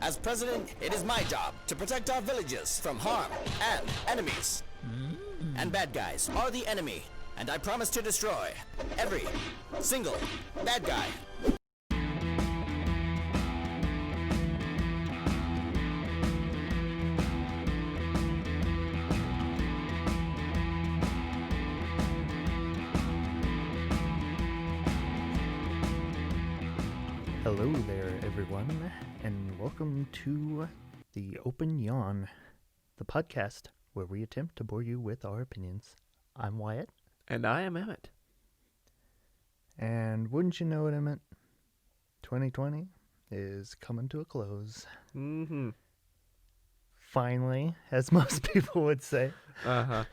As president, it is my job to protect our villages from harm and enemies. And bad guys are the enemy, and I promise to destroy every single bad guy. Hello there, everyone, and welcome to the Open Yawn, the podcast where we attempt to bore you with our opinions. I'm Wyatt. And I am Emmett. And wouldn't you know it, Emmett, 2020 is coming to a close. Mm-hmm. Finally, as most people would say. Uh-huh.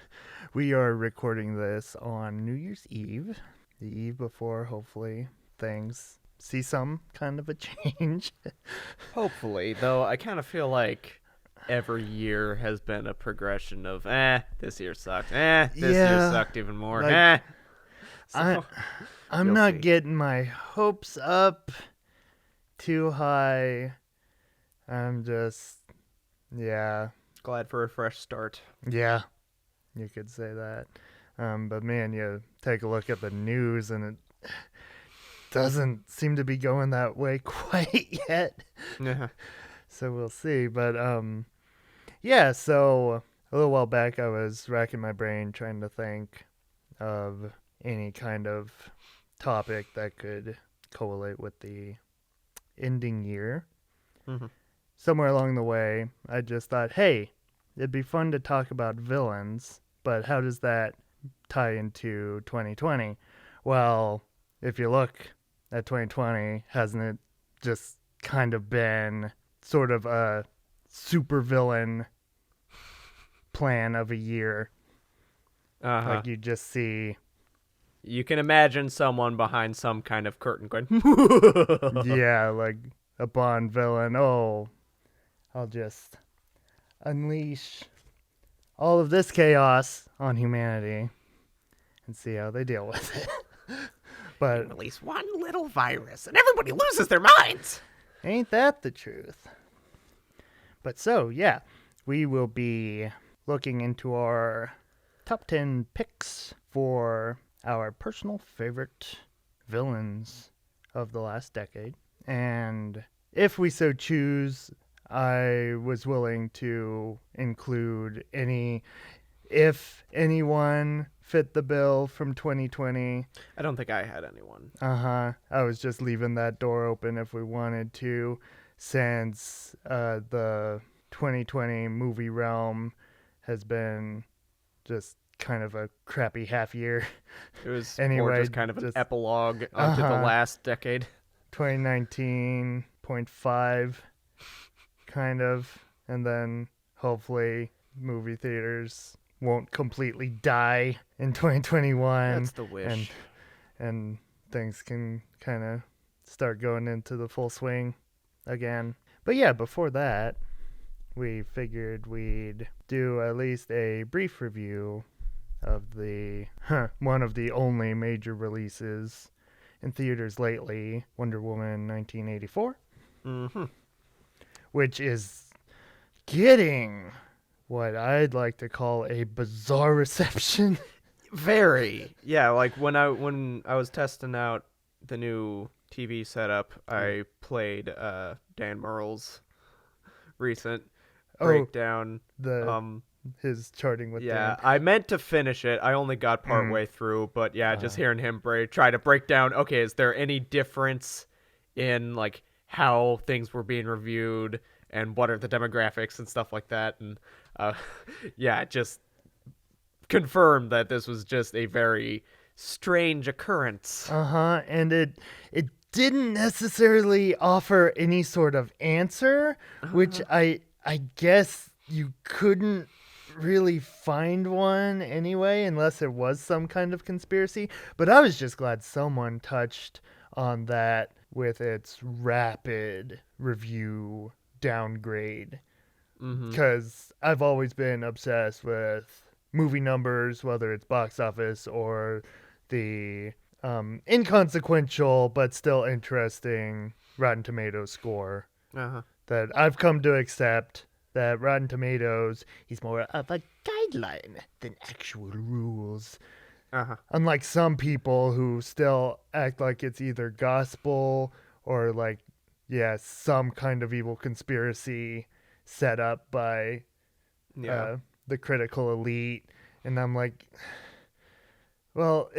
We are recording this on New Year's Eve, the eve before, hopefully, things see some kind of a change. Hopefully, though I kind of feel like every year has been a progression of, this year sucked. This year sucked even more. Like, So, I'm not getting my hopes up too high. I'm just, glad for a fresh start. yeah, you could say that. But man, you take a look at the news and it doesn't seem to be going that way quite yet. Yeah. So we'll see. But so a little while back I was racking my brain trying to think of any kind of topic that could correlate with the ending year. Mm-hmm. Somewhere along the way, I just thought, hey, it'd be fun to talk about villains, but how does that tie into 2020? Well, if you look at 2020, hasn't it just kind of been sort of a supervillain plan of a year? Uh-huh. Like you just see, You can imagine someone behind some kind of curtain going, yeah, like a Bond villain. Oh, I'll just unleash all of this chaos on humanity and see how they deal with it. But release one little virus and everybody loses their minds. ain't that the truth? But so, yeah, we will be looking into our top 10 picks for our personal favorite villains of the last decade. And if we so choose, I was willing to include if anyone fit the bill from 2020. I don't think I had anyone. I was just leaving that door open if we wanted to, since the 2020 movie realm has been just kind of a crappy half year. It was Anyway, more just kind of an epilogue onto the last decade. 2019.5, kind of, and then hopefully movie theaters won't completely die in 2021. That's the wish. And things can kind of start going into the full swing again. But yeah, before that, we figured we'd do at least a brief review of one of the only major releases in theaters lately, Wonder Woman 1984, Mm-hmm. which is getting what I'd like to call a bizarre reception. Very. Yeah, like when I was testing out the new TV setup, I played Dan Murrell's recent breakdown. His charting with Yeah, Dan. I meant to finish it. I only got part way through, but yeah, just hearing him try to break down, okay, is there any difference in like how things were being reviewed and what are the demographics and stuff like that, and just confirmed that this was just a very strange occurrence. And it didn't necessarily offer any sort of answer, which I guess you couldn't really find one anyway, unless it was some kind of conspiracy. But I was just glad someone touched on that with its rapid review downgrade, because I've always been obsessed with movie numbers, whether it's box office or the inconsequential but still interesting Rotten Tomatoes score. that I've come to accept that Rotten Tomatoes is more of a guideline than actual rules. Unlike some people who still act like it's either gospel or like, yeah, some kind of evil conspiracy set up by the critical elite. And I'm like, well,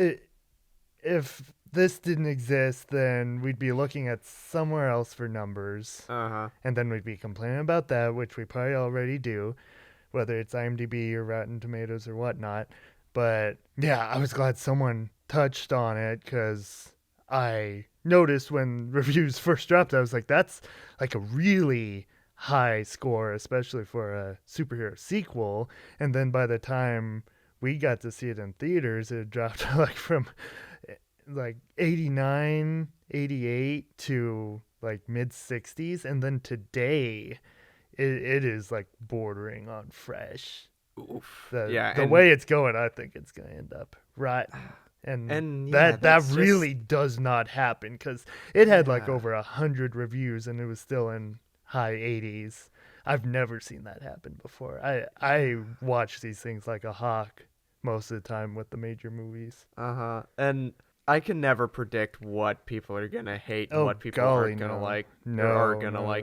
if this didn't exist, then we'd be looking at somewhere else for numbers. And then we'd be complaining about that, which we probably already do, whether it's IMDb or Rotten Tomatoes or whatnot. But yeah, I was glad someone touched on it, because I noticed when reviews first dropped, I was like, that's like a really high score, especially for a superhero sequel. And then by the time we got to see it in theaters, it dropped like from like 89, 88 to like mid 60s. And then today it is like bordering on fresh. Oof. The way it's going, I think it's going to end up right. And that really does not happen, because it had like over 100 reviews and it was still in high 80s. I've never seen that happen before. I watch these things like a hawk most of the time with the major movies. And I can never predict what people are gonna hate and what people aren't gonna like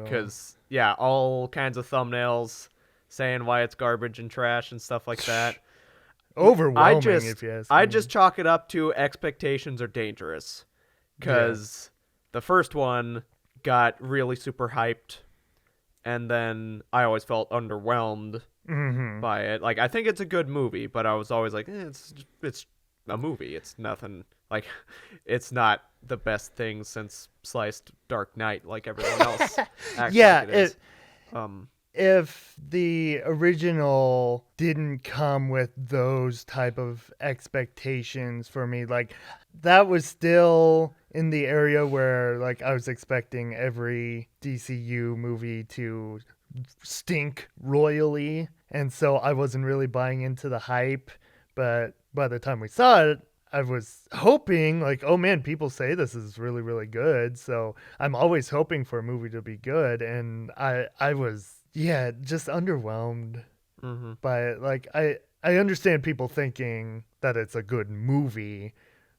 because all kinds of thumbnails saying why it's garbage and trash and stuff like that. Overwhelming, if you ask me. I just chalk it up to expectations are dangerous, because the first one got really super hyped, and then I always felt underwhelmed by it. Like, I think it's a good movie, but I was always like, it's a movie. It's nothing. Like, it's not the best thing since sliced Dark Knight, like everyone else. If the original didn't come with those type of expectations for me, like, that was still in the area where, like, I was expecting every DCU movie to stink royally, and so I wasn't really buying into the hype. But by the time we saw it, I was hoping, like, oh man, people say this is really, really good, so I'm always hoping for a movie to be good, and I was just underwhelmed by it. Like, I understand people thinking that it's a good movie,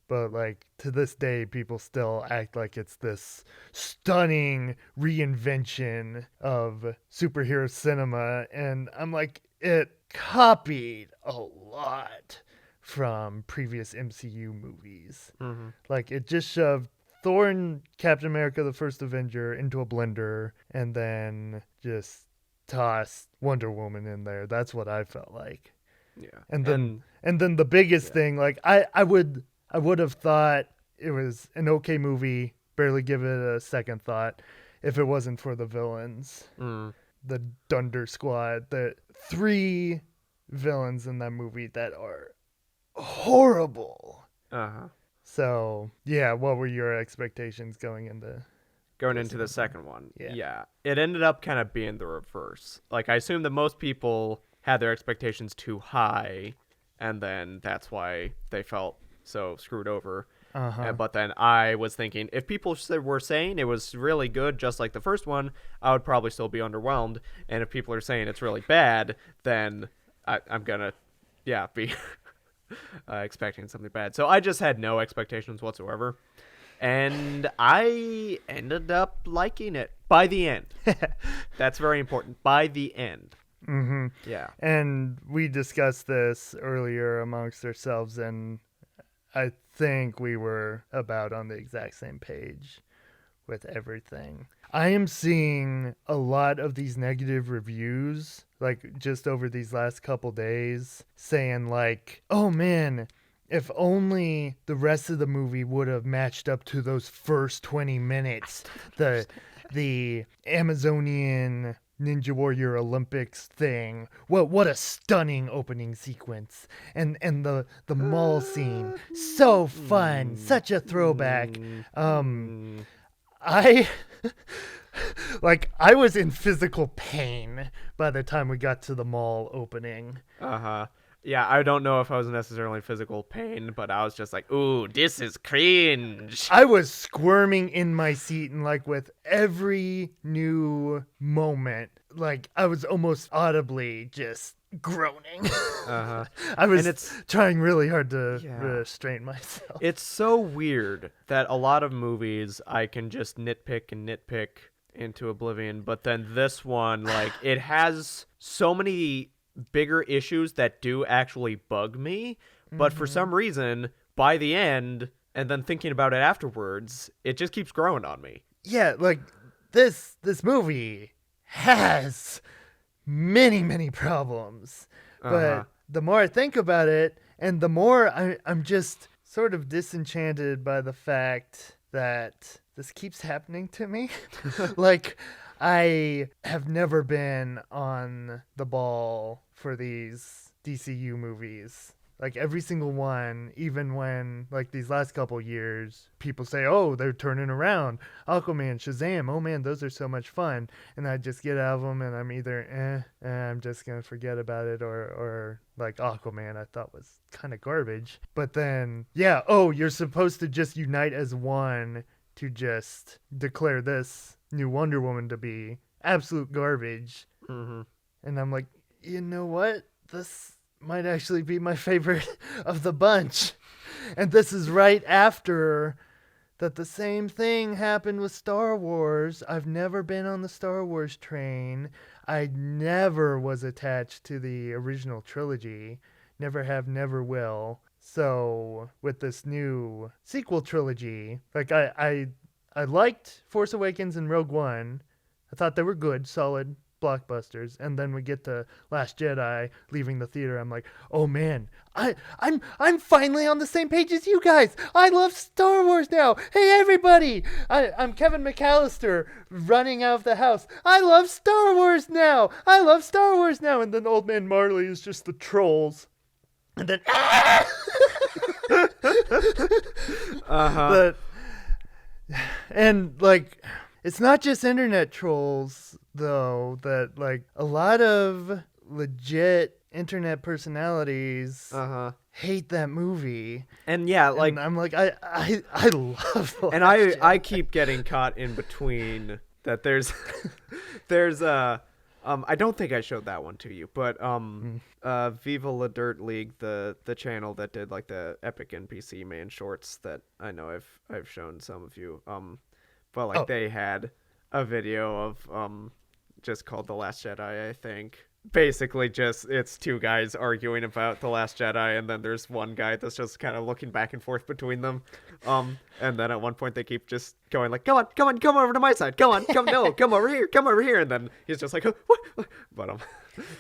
but like, to this day, people still act like it's this stunning reinvention of superhero cinema. And I'm like, it copied a lot from previous MCU movies. Like, it just shoved Thor and Captain America, the First Avenger, into a blender, and then just tossed Wonder Woman in there. That's what I felt like. And then the biggest thing, like, I would have thought it was an okay movie, barely give it a second thought, if it wasn't for the villains. The Dunder Squad, the 3 villains in that movie that are horrible. So what were your expectations going into the second one? It ended up kind of being the reverse. Like, I assume that most people had their expectations too high, and then that's why they felt so screwed over. But then I was thinking, if people were saying it was really good, just like the first one, I would probably still be underwhelmed. And if people are saying it's really bad, then I'm gonna be expecting something bad. So I just had no expectations whatsoever. And I ended up liking it by the end. That's very important. By the end. Yeah. And we discussed this earlier amongst ourselves, and I think we were about on the exact same page with everything. I am seeing a lot of these negative reviews, like, just over these last couple days, saying like, oh man, if only the rest of the movie would have matched up to those first 20 minutes. The Amazonian Ninja Warrior Olympics thing. What a stunning opening sequence. And the mall scene. So fun. Such a throwback. I was in physical pain by the time we got to the mall opening. Yeah, I don't know if I was necessarily in physical pain, but I was just like, ooh, this is cringe. I was squirming in my seat, and like with every new moment, like I was almost audibly just groaning. Uh-huh. I was And it's trying really hard to Yeah. restrain myself. It's so weird that a lot of movies I can just nitpick and nitpick into oblivion, but then this one, like, it has so many bigger issues that do actually bug me, but for some reason, by the end, and then thinking about it afterwards, it just keeps growing on me. Yeah, like this movie has many problems, Uh-huh. but the more I think about it, and the more I'm just sort of disenchanted by the fact that this keeps happening to me. Like, I have never been on the ball for these DCU movies. Like, every single one, even when, like, these last couple years, people say, oh, they're turning around. Aquaman, Shazam, oh man, those are so much fun. And I just get out of them and I'm either, I'm just going to forget about it, or like Aquaman I thought was kind of garbage. But then, yeah, oh, you're supposed to just unite as one to just declare this new Wonder Woman to be absolute garbage. Mm-hmm. And I'm like, you know what? This might actually be my favorite of the bunch. And this is right after that the same thing happened with Star Wars. I've never been on the Star Wars train. I never was attached to the original trilogy. Never have, never will. So with this new sequel trilogy, like I liked Force Awakens and Rogue One. I thought they were good, solid blockbusters. And then we get to Last Jedi, leaving the theater. I'm like, oh man, I'm finally on the same page as you guys. I love Star Wars now. Hey everybody, I'm Kevin McAllister running out of the house. I love Star Wars now. I love Star Wars now. And then Old Man Marley is just the trolls. And then But and like, it's not just internet trolls though, that like a lot of legit internet personalities hate that movie. And yeah, like, And I'm like, I love the and Last I Jedi. keep getting caught in between that. There's I don't think I showed that one to you, but Viva La Dirt League, the channel that did like the epic NPC man shorts that I know I've shown some of you, but like they had a video of just called The Last Jedi, I think. Basically just it's two guys arguing about The Last Jedi, and then there's one guy that's just kind of looking back and forth between them, and then at one point they keep just going like, come over to my side, come over here, and then he's just like, what? But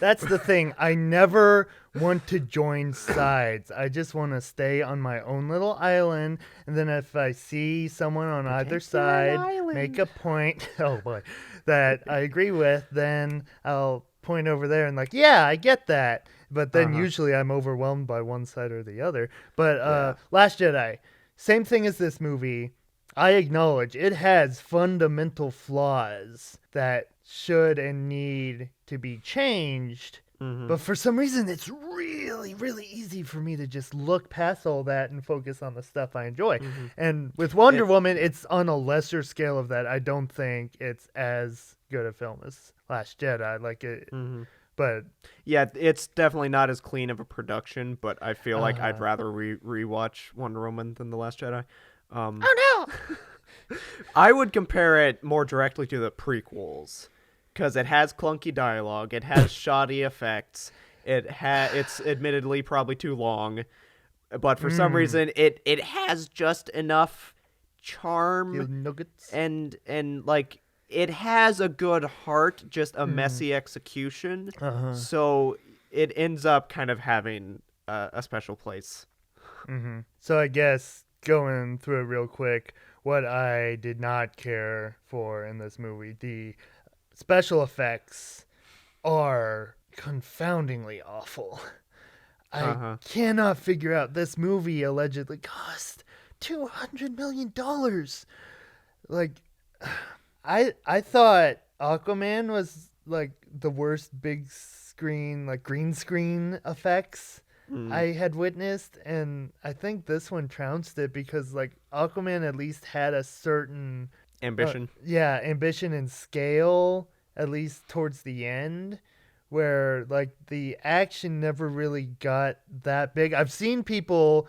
That's the thing. I never want to join sides. I just want to stay on my own little island. And then if I see someone on either side make a point, oh boy, that I agree with, then I'll point over there and like, yeah, I get that. But then usually I'm overwhelmed by one side or the other. But Last Jedi, same thing as this movie. I acknowledge it has fundamental flaws that should and need to be changed. But for some reason, it's really easy for me to just look past all that and focus on the stuff I enjoy. And with Wonder Woman, it's on a lesser scale of that. I don't think it's as good a film as Last Jedi. Like it, but yeah, it's definitely not as clean of a production. But I feel like I'd rather rewatch Wonder Woman than The Last Jedi. oh no. I would compare it more directly to the prequels, because it has clunky dialogue, it has shoddy effects, it's admittedly probably too long, but for some reason it has just enough charm Nuggets. and like it has a good heart, just a messy execution. So it ends up kind of having a special place. So I guess going through it real quick, what I did not care for in this movie, the special effects are confoundingly awful. I cannot figure out, this movie allegedly cost $200 million. Like, I thought Aquaman was like the worst big screen, like green screen effects I had witnessed, and I think this one trounced it because like Aquaman at least had a certain Ambition. ambition and scale, at least towards the end, where like the action never really got that big. I've seen people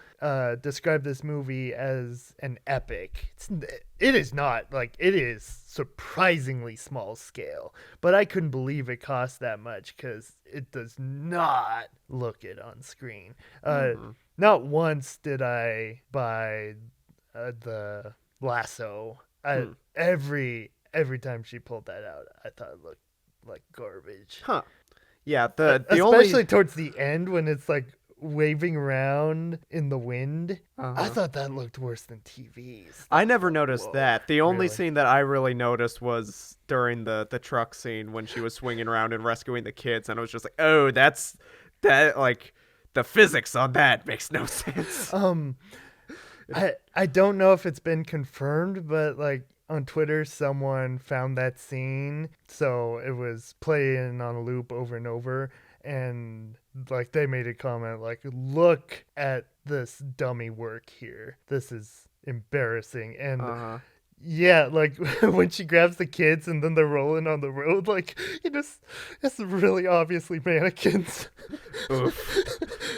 describe this movie as an epic. It is not. Like, it is surprisingly small scale, but I couldn't believe it cost that much because it does not look it on screen. Not once did I buy the lasso. Every time she pulled that out, I thought it looked like garbage. Huh. Yeah, the especially only towards the end when it's like waving around in the wind. I thought that looked worse than TVs. I never noticed that. The only really? scene that I really noticed was during the truck scene when she was swinging around and rescuing the kids, and I was just like, oh, that like the physics on that makes no sense. I don't know if it's been confirmed, but like on Twitter, someone found that scene, so it was playing on a loop over and over, and like they made a comment like, "Look at this dummy work here. This is embarrassing." And yeah, like when she grabs the kids and then they're rolling on the road, like it's really obviously mannequins. Oof.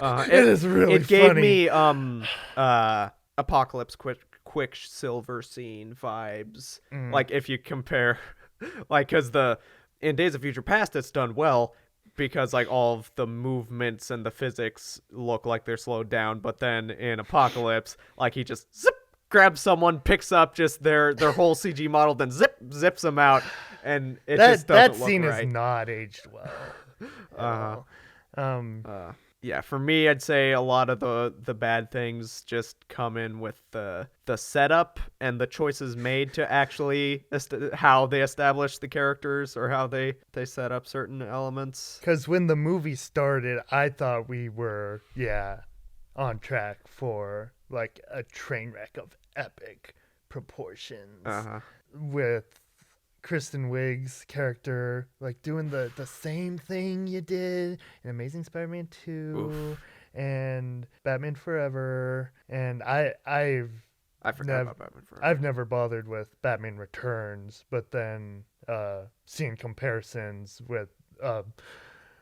It is really It gave funny. me Apocalypse Quicksilver scene vibes. Like if you compare, like because in Days of Future Past it's done well because like all of the movements and the physics look like they're slowed down, but then in Apocalypse, like he just grabs someone, picks up just their whole CG model, then zips them out, and it just doesn't that look scene right. is not aged well. Yeah, for me, I'd say a lot of the bad things just come in with the setup and the choices made to actually how they establish the characters or how they set up certain elements. Because when the movie started, I thought we were on track for like a train wreck of epic proportions with Kristen Wiig's character like doing the same thing you did in Amazing Spider-Man 2 and Batman Forever, and I forgot about Batman Forever. I've never bothered with Batman Returns, but then seeing comparisons with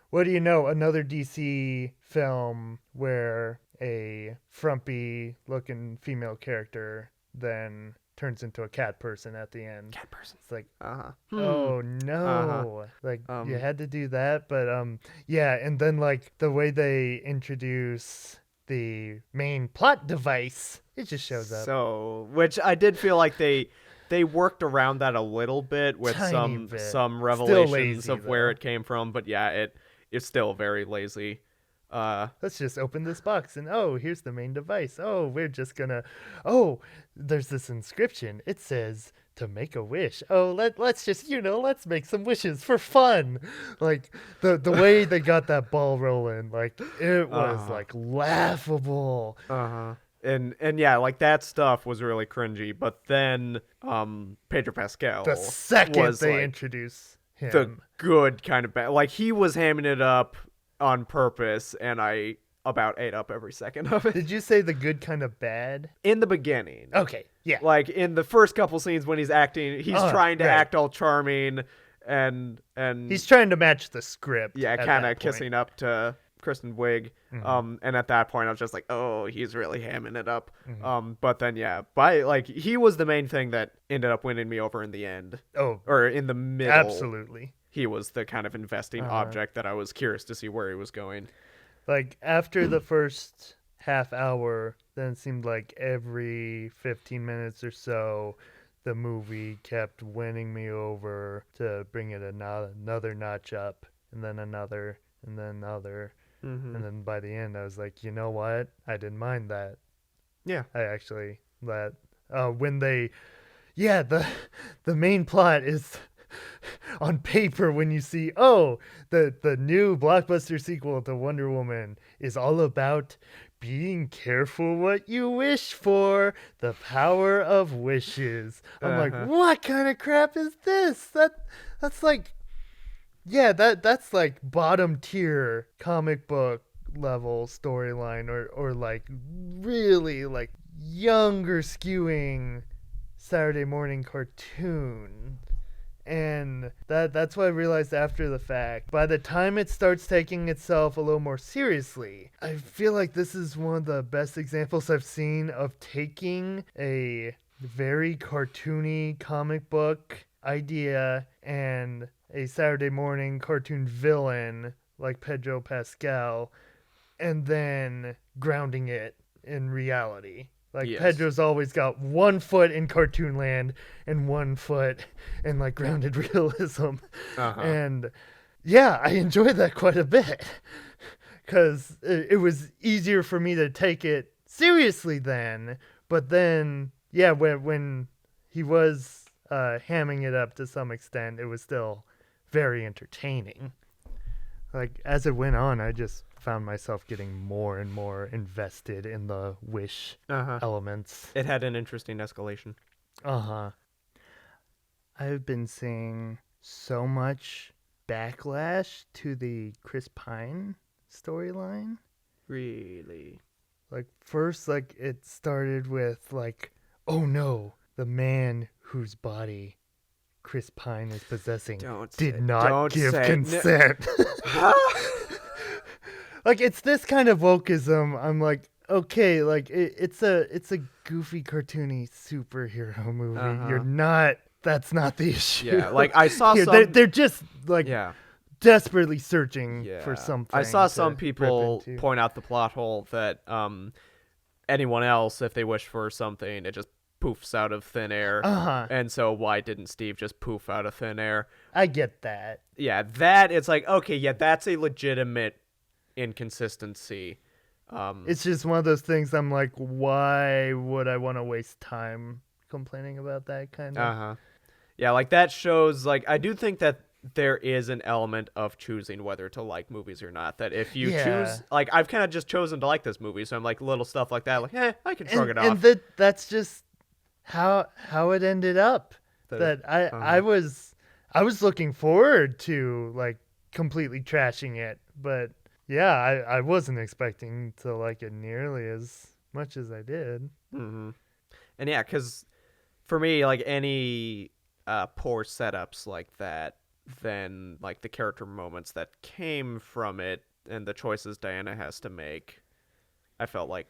what do you know, another DC film where a frumpy looking female character then turns into a cat person at the end. Cat person. It's like, Oh no, like you had to do that, but and then like the way they introduce the main plot device, it just shows up. So, which I did feel like they worked around that a little bit with Tiny bit. some revelations lazy, of where though. it came from, but yeah, it's still very lazy. Let's just open this box and here's the main device. We're just gonna there's this inscription. It says to make a wish. Let's just let's make some wishes for fun. Like the way they got that ball rolling, like it was like laughable. And yeah, like that stuff was really cringy, but then Pedro Pascal The second was they like introduce him, the good kind of bad. Like he was hamming it up on purpose, and I about ate up every second of it. Did you say the good kind of bad? In the beginning. Okay, yeah. Like in the first couple scenes when he's acting, he's trying to act all charming and he's trying to match the script. Yeah, kind of kissing up to Kristen Wiig. And at that point I was just like, oh, he's really hamming it up. But then he was the main thing that ended up winning me over in the end. Or in the middle. Absolutely. He was the kind of investing object that I was curious to see where he was going. Like after the first half hour, then it seemed like every 15 minutes or so, the movie kept winning me over to bring it another notch up, and then another, and then another. And then by the end, I was like, you know what? I didn't mind that. Yeah. I actually when they, the main plot is on paper when you see the new blockbuster sequel to Wonder Woman is all about being careful what you wish for, the power of wishes. I'm like, what kind of crap is this? That's like that's like bottom tier comic book level storyline or like really like younger skewing Saturday morning cartoon. And that's what I realized after the fact. By the time it starts taking itself a little more seriously, I feel like this is one of the best examples I've seen of taking a very cartoony comic book idea and a Saturday morning cartoon villain like Pedro Pascal and then grounding it in reality. Like, Yes. Pedro's always got 1 foot in cartoon land and 1 foot in, like, grounded realism. And, yeah, I enjoyed that quite a bit. Because it was easier for me to take it seriously then. But then, yeah, when he was hamming it up to some extent, it was still very entertaining. Like, as it went on, I just found myself getting more and more invested in the Wish elements. It had an interesting escalation. I've been seeing so much backlash to the Chris Pine storyline. Really? Like, first, like, it started with, like, oh no, the man whose body Chris Pine is possessing did not give consent. Like, it's this kind of wokeism. I'm like, okay, like it's a goofy, cartoony superhero movie. You're not. That's not the issue. Yeah, like I saw here. some. They're just like desperately searching for something. I saw some people point out the plot hole that anyone else, if they wish for something, it just poofs out of thin air. And so why didn't Steve just poof out of thin air? I get that. Yeah, that it's like, okay, yeah, that's a legitimate inconsistency. It's just one of those things I'm like, why would I want to waste time complaining about that kind of? Yeah, like that shows, like, I do think that there is an element of choosing whether to like movies or not. That if you choose, like, I've kind of just chosen to like this movie, so I'm like, little stuff like that, like, I can shrug it off. And that's just how it ended up. I was looking forward to, like, completely trashing it, but yeah, I wasn't expecting to like it nearly as much as I did. And yeah, because for me, like, any poor setups like that, then like the character moments that came from it and the choices Diana has to make, I felt like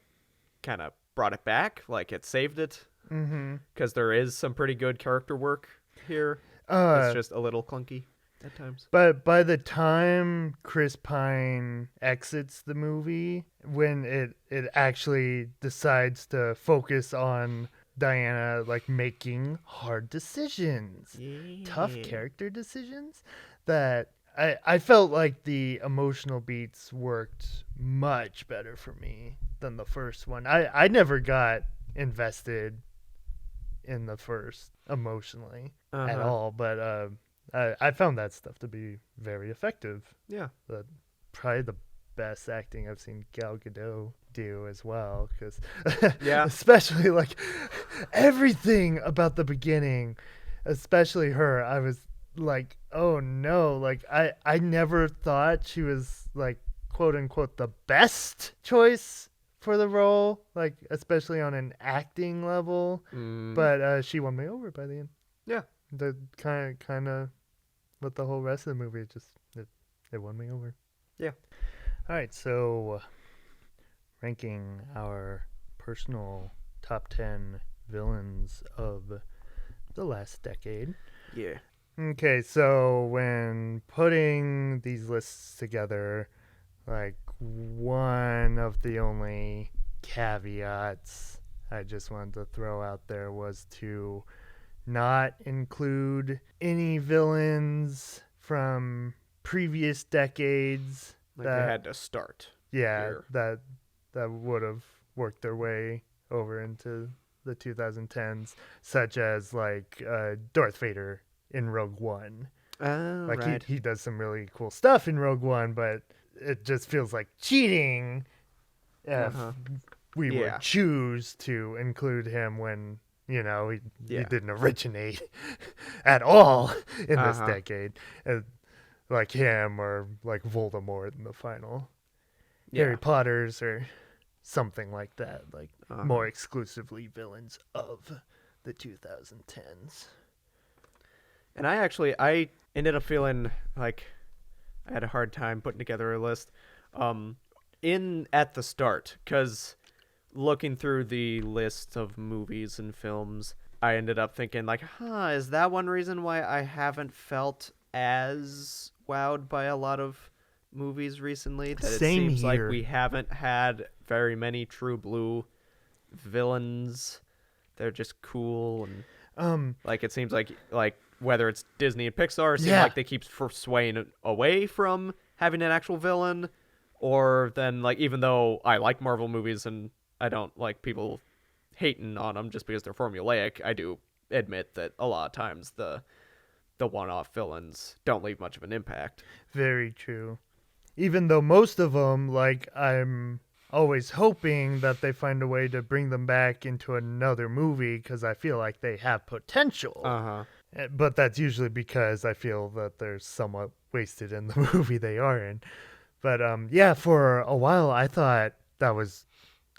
kind of brought it back, like it saved it. Because there is some pretty good character work here. It's just a little clunky at times. But by the time Chris Pine exits the movie, when it actually decides to focus on Diana, like, making hard decisions, tough character decisions, that I felt like the emotional beats worked much better for me than the first one. I never got invested in the first emotionally at all, but I found that stuff to be very effective. Yeah. Probably the best acting I've seen Gal Gadot do as well, because especially, like, everything about the beginning, especially her, I was like, oh no, like I never thought she was, like, quote unquote the best choice for the role, like, especially on an acting level, but she won me over by the end. Yeah. The kind of with the whole rest of the movie, it won me over. Yeah. All right, so ranking our personal top 10 villains of the last decade. Yeah. Okay, so when putting these lists together, like, one of the only caveats I just wanted to throw out there was to not include any villains from previous decades. Like, they had to start. Yeah, here. that would have worked their way over into the 2010s, such as, like, Darth Vader in Rogue One. Oh, like, right. he does some really cool stuff in Rogue One, but it just feels like cheating if we would choose to include him when, you know, he didn't originate at all in this decade. Like him or like Voldemort in the final. Harry Potter's or something like that, like more exclusively villains of the 2010s. And I ended up feeling like I had a hard time putting together a list at the start, because looking through the list of movies and films, I ended up thinking like, is that one reason why I haven't felt as wowed by a lot of movies recently? That it Same seems here. like we haven't had very many true blue villains. They're just cool, and like it seems like whether it's Disney and Pixar, it seems like they keep swaying away from having an actual villain, or then like, even though I like Marvel movies and I don't like people hating on them just because they're formulaic, I do admit that a lot of times the one-off villains don't leave much of an impact. Very true. Even though most of them, like, I'm always hoping that they find a way to bring them back into another movie because I feel like they have potential. But that's usually because I feel that they're somewhat wasted in the movie they are in. But yeah, for a while I thought that was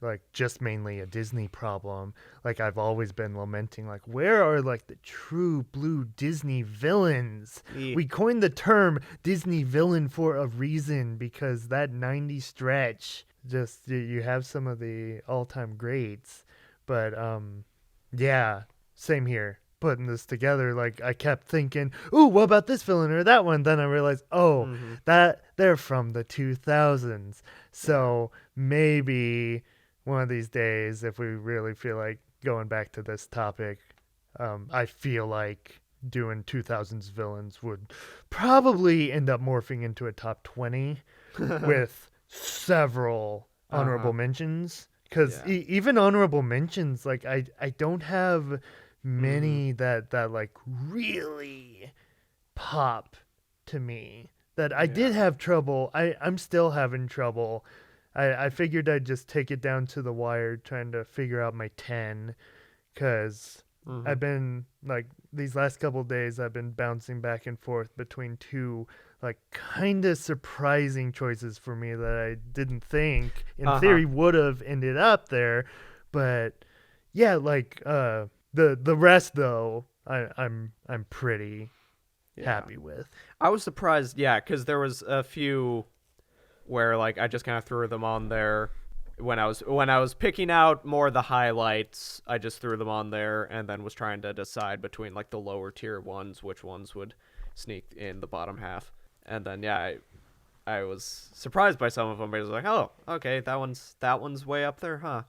like just mainly a Disney problem. Like, I've always been lamenting, like, where are like the true blue Disney villains? We coined the term Disney villain for a reason, because that 90s stretch, just you have some of the all-time greats. But yeah, same here. Putting this together, like, I kept thinking, ooh, what about this villain or that one? Then I realized, that they're from the 2000s. So maybe one of these days, if we really feel like going back to this topic, I feel like doing 2000s villains would probably end up morphing into a top 20 with several honorable mentions. Because even honorable mentions, like, I don't have many that like really pop to me. That I did have trouble. I'm still having trouble. I figured I'd just take it down to the wire trying to figure out my 10, because I've been, like, these last couple of days, I've been bouncing back and forth between two, like, kind of surprising choices for me that I didn't think, in theory, would have ended up there. But, yeah, like, the rest, though, I'm pretty happy with. I was surprised, because there was a few where, like, I just kind of threw them on there when I was picking out more of the highlights. I just threw them on there and then was trying to decide between, like, the lower tier ones, which ones would sneak in the bottom half. And then I was surprised by some of them. But I was like, oh, okay, that one's way up there, huh?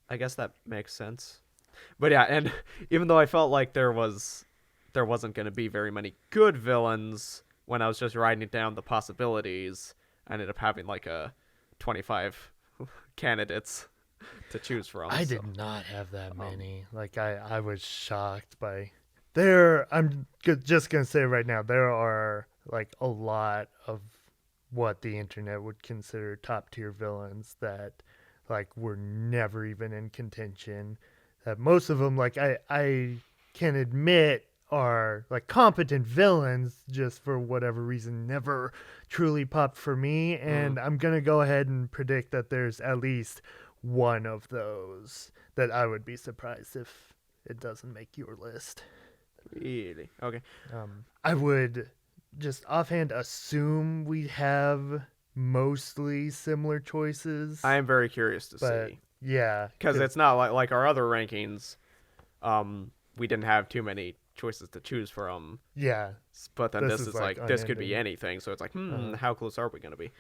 I guess that makes sense. But yeah, and even though I felt like there wasn't going to be very many good villains, when I was just writing down the possibilities, I ended up having like a 25 candidates to choose from. I did not have that many. Like, I was shocked by I'm just gonna say right now, there are like a lot of what the internet would consider top tier villains that, like, were never even in contention. That most of them, like, I can admit are like competent villains, just for whatever reason never truly popped for me. And I'm gonna go ahead and predict that there's at least one of those that I would be surprised if it doesn't make your list. Really? Okay. I would just offhand assume we have mostly similar choices. I am very curious to see. Yeah, because it's not like our other rankings. We didn't have too many choices to choose from. Yeah, but then this is like this could be anything. So it's like, how close are we gonna be?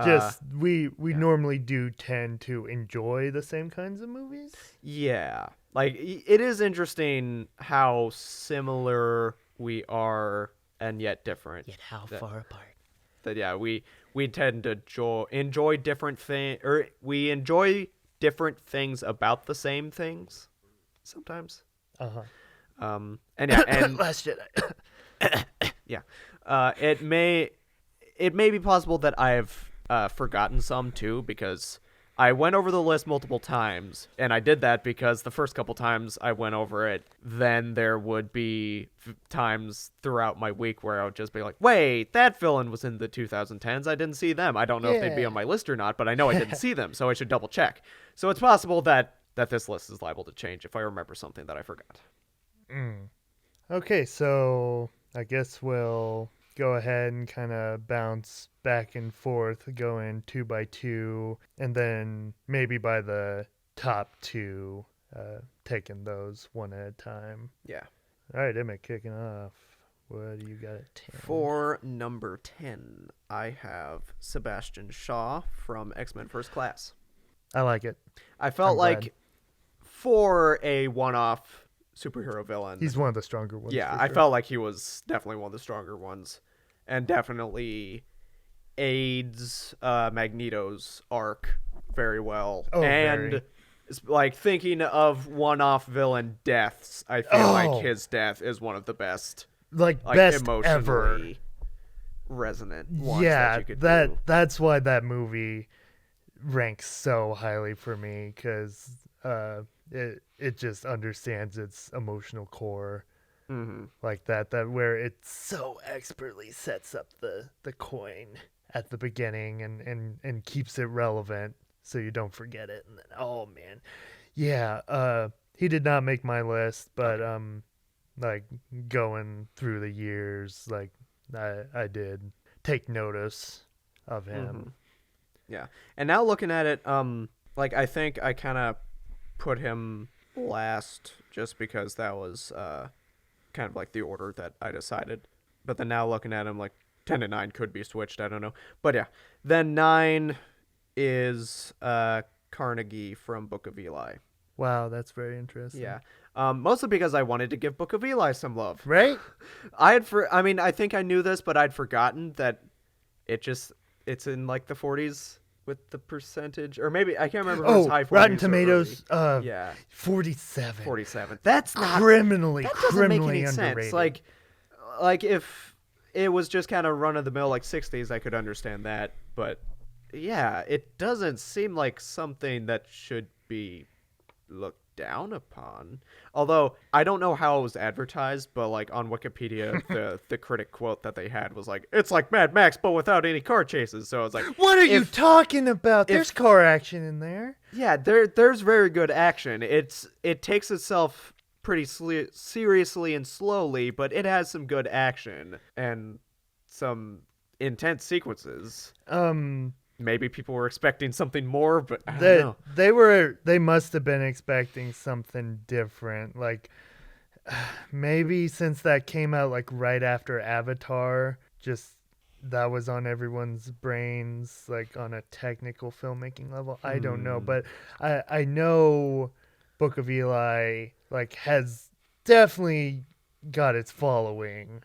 Just we normally do tend to enjoy the same kinds of movies. Yeah, like, it is interesting how similar we are and yet different. Yet how far apart. That we tend to enjoy different things, or we enjoy different things about the same things sometimes. And Last Jedi. It may be possible that I've forgotten some too, because I went over the list multiple times, and I did that because the first couple times I went over it, then there would be times throughout my week where I would just be like, wait, that villain was in the 2010s. I didn't see them. I don't know if they'd be on my list or not, but I know I didn't see them, so I should double check. So it's possible that this list is liable to change if I remember something that I forgot. Okay, so I guess we'll go ahead and kind of bounce back and forth, going 2 by 2, and then maybe by the top 2, taking those one at a time. Yeah. All right, Emmett, kicking off. What do you got at 10? For number 10, I have Sebastian Shaw from X-Men First Class. I like it. I felt I'm like glad. for a one-off superhero villain, He's one of the stronger ones. yeah, for I sure. felt like he was definitely one of the stronger ones, and definitely aids Magneto's arc very well. Oh, and very. it's like thinking of one-off villain deaths, I feel like his death is one of the best, Like like best emotionally ever. resonant ones Yeah, that you could do. that's why that movie ranks so highly for me, because it just understands its emotional core. Like that where it so expertly sets up the coin at the beginning and keeps it relevant so you don't forget it. And then, oh man, yeah, he did not make my list, but like going through the years, like I did take notice of him. Yeah, and now looking at it, like I think I kind of put him last just because that was kind of like the order that I decided. But then now looking at him, like 10 and 9 could be switched. I don't know. But yeah, then 9 is Carnegie from Book of Eli. Wow, that's very interesting. Yeah, mostly because I wanted to give Book of Eli some love. Right? I mean, I think I knew this, but I'd forgotten that it's in like the 40s with the percentage, or maybe I can't remember if it was high 40s Rotten or Tomatoes, early. Yeah, 47. 47. That's not Criminally that doesn't make any underrated. sense. Like if it was just kind of run of the mill like 60s, I could understand that. But yeah, it doesn't seem like something that should be looked down upon. Although I don't know how it was advertised, but like on Wikipedia, the critic quote that they had was like, "It's like Mad Max, but without any car chases." So I was like, What are you talking about? There's car action in there. yeah, there's very good action. It takes itself pretty seriously and slowly, but it has some good action and some intense sequences. Maybe people were expecting something more, but I don't know. They must have been expecting something different. Like maybe since that came out like right after Avatar, just that was on everyone's brains, like on a technical filmmaking level. I don't know, but I know Book of Eli like has definitely got its following.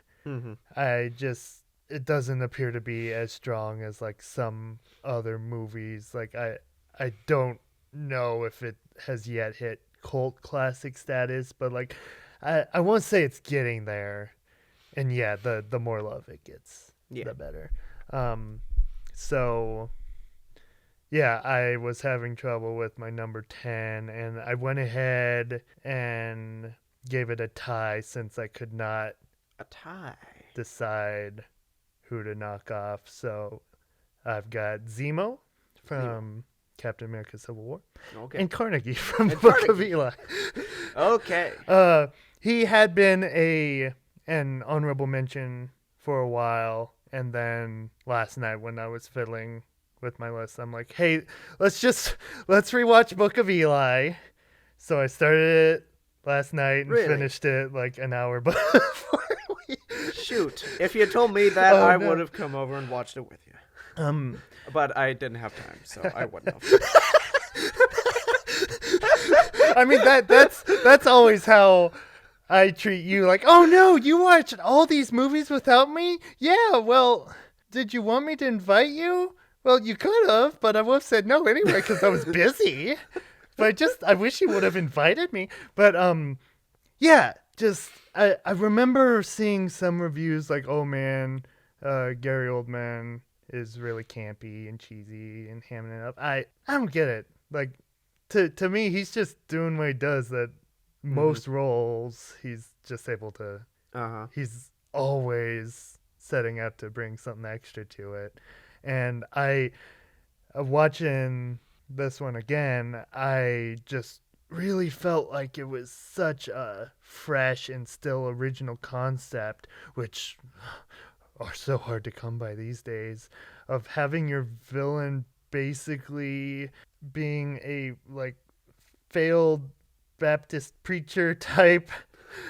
It doesn't appear to be as strong as like some other movies. Like I don't know if it has yet hit cult classic status, but like I won't say it's getting there. And yeah, the more love it gets, the better. So yeah, I was having trouble with my number 10, and I went ahead and gave it a tie since I could not decide who to knock off. So I've got Zemo from Captain America Civil War, and Carnegie from Book of Eli. Okay. He had been an honorable mention for a while, and then last night when I was fiddling with my list, I'm like, hey, let's rewatch Book of Eli. So I started it last night and finished it like an hour before. Shoot. If you had told me that, I would have come over and watched it with you. But I didn't have time, so I wouldn't have. I mean, that's always how I treat you. Like, oh no, you watched all these movies without me? Yeah, well, did you want me to invite you? Well, you could have, but I would have said no anyway because I was busy. But I wish you would have invited me. But yeah, just I remember seeing some reviews like, oh man, Gary Oldman is really campy and cheesy and hamming it up. I don't get it. Like, to me, he's just doing what he does. That most roles, he's just able to. He's always setting up to bring something extra to it, and watching this one again, I just really felt like it was such a fresh and still original concept, which are so hard to come by these days, of having your villain basically being a like failed Baptist preacher type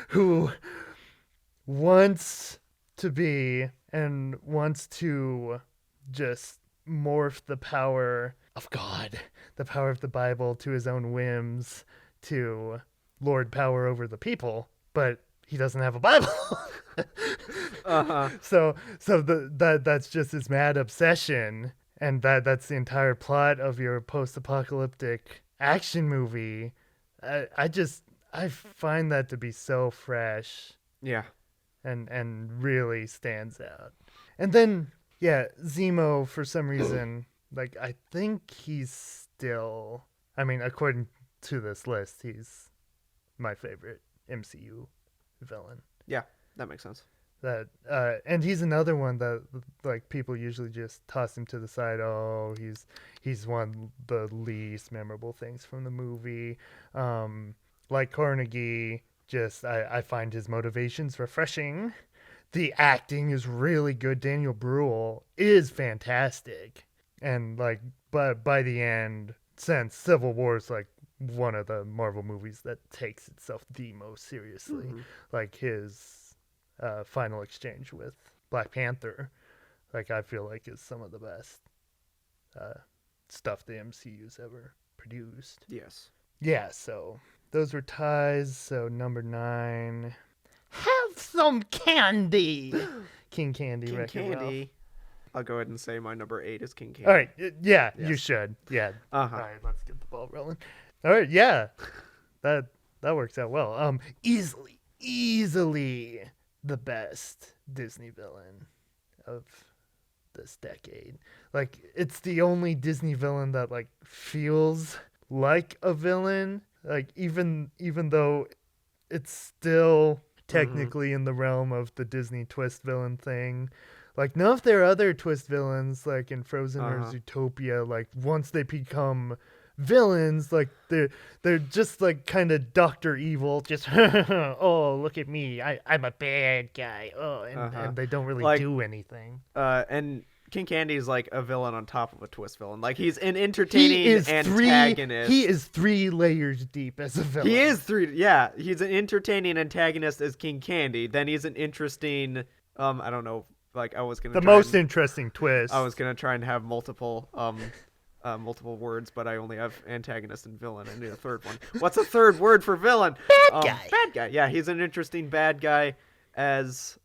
who wants to be and wants to just morph the power of God, the power of the Bible, to his own whims, to lord power over the people, but he doesn't have a Bible. So that's just his mad obsession, and that's the entire plot of your post-apocalyptic action movie. I find that to be so fresh. Yeah. And really stands out. And then Zemo, for some reason, like, I think he's still, I mean, according to this list, he's my favorite MCU villain. Yeah, that makes sense. That and he's another one that, like, people usually just toss him to the side. Oh, he's one of the least memorable things from the movie. Like Carnegie, just I find his motivations refreshing. The acting is really good. Daniel Bruhl is fantastic. And like, but by the end, since Civil War is like one of the Marvel movies that takes itself the most seriously, like his final exchange with Black Panther, like, I feel like is some of the best stuff the MCU's ever produced. Yes. Yeah, so those were ties. So number 9, have some candy. King Candy. King Wreck-It Candy. Ralph. I'll go ahead and say my number 8 is King Candy. All right, yeah, Yes. you should. Yeah. Uh-huh. All right, let's get the ball rolling. All right, yeah, that works out well. Easily the best Disney villain of this decade. Like, it's the only Disney villain that like feels like a villain. Like, even though it's still technically in the realm of the Disney twist villain thing. Like, none of their other twist villains, like in Frozen or Zootopia, like, once they become villains, like, they're just like kind of Dr. Evil, just oh, look at me, I'm a bad guy. Oh, and they don't really like, do anything. And King Candy is like a villain on top of a twist villain. Like, he's an entertaining antagonist. He is 3 layers deep as a villain. He is 3. Yeah, he's an entertaining antagonist as King Candy. Then he's an interesting. I don't know. Like, I was gonna. Interesting twist. I was gonna try and have multiple words, but I only have antagonist and villain. I need a third one. What's a third word for villain? Bad guy. Bad guy. Yeah, he's an interesting bad guy as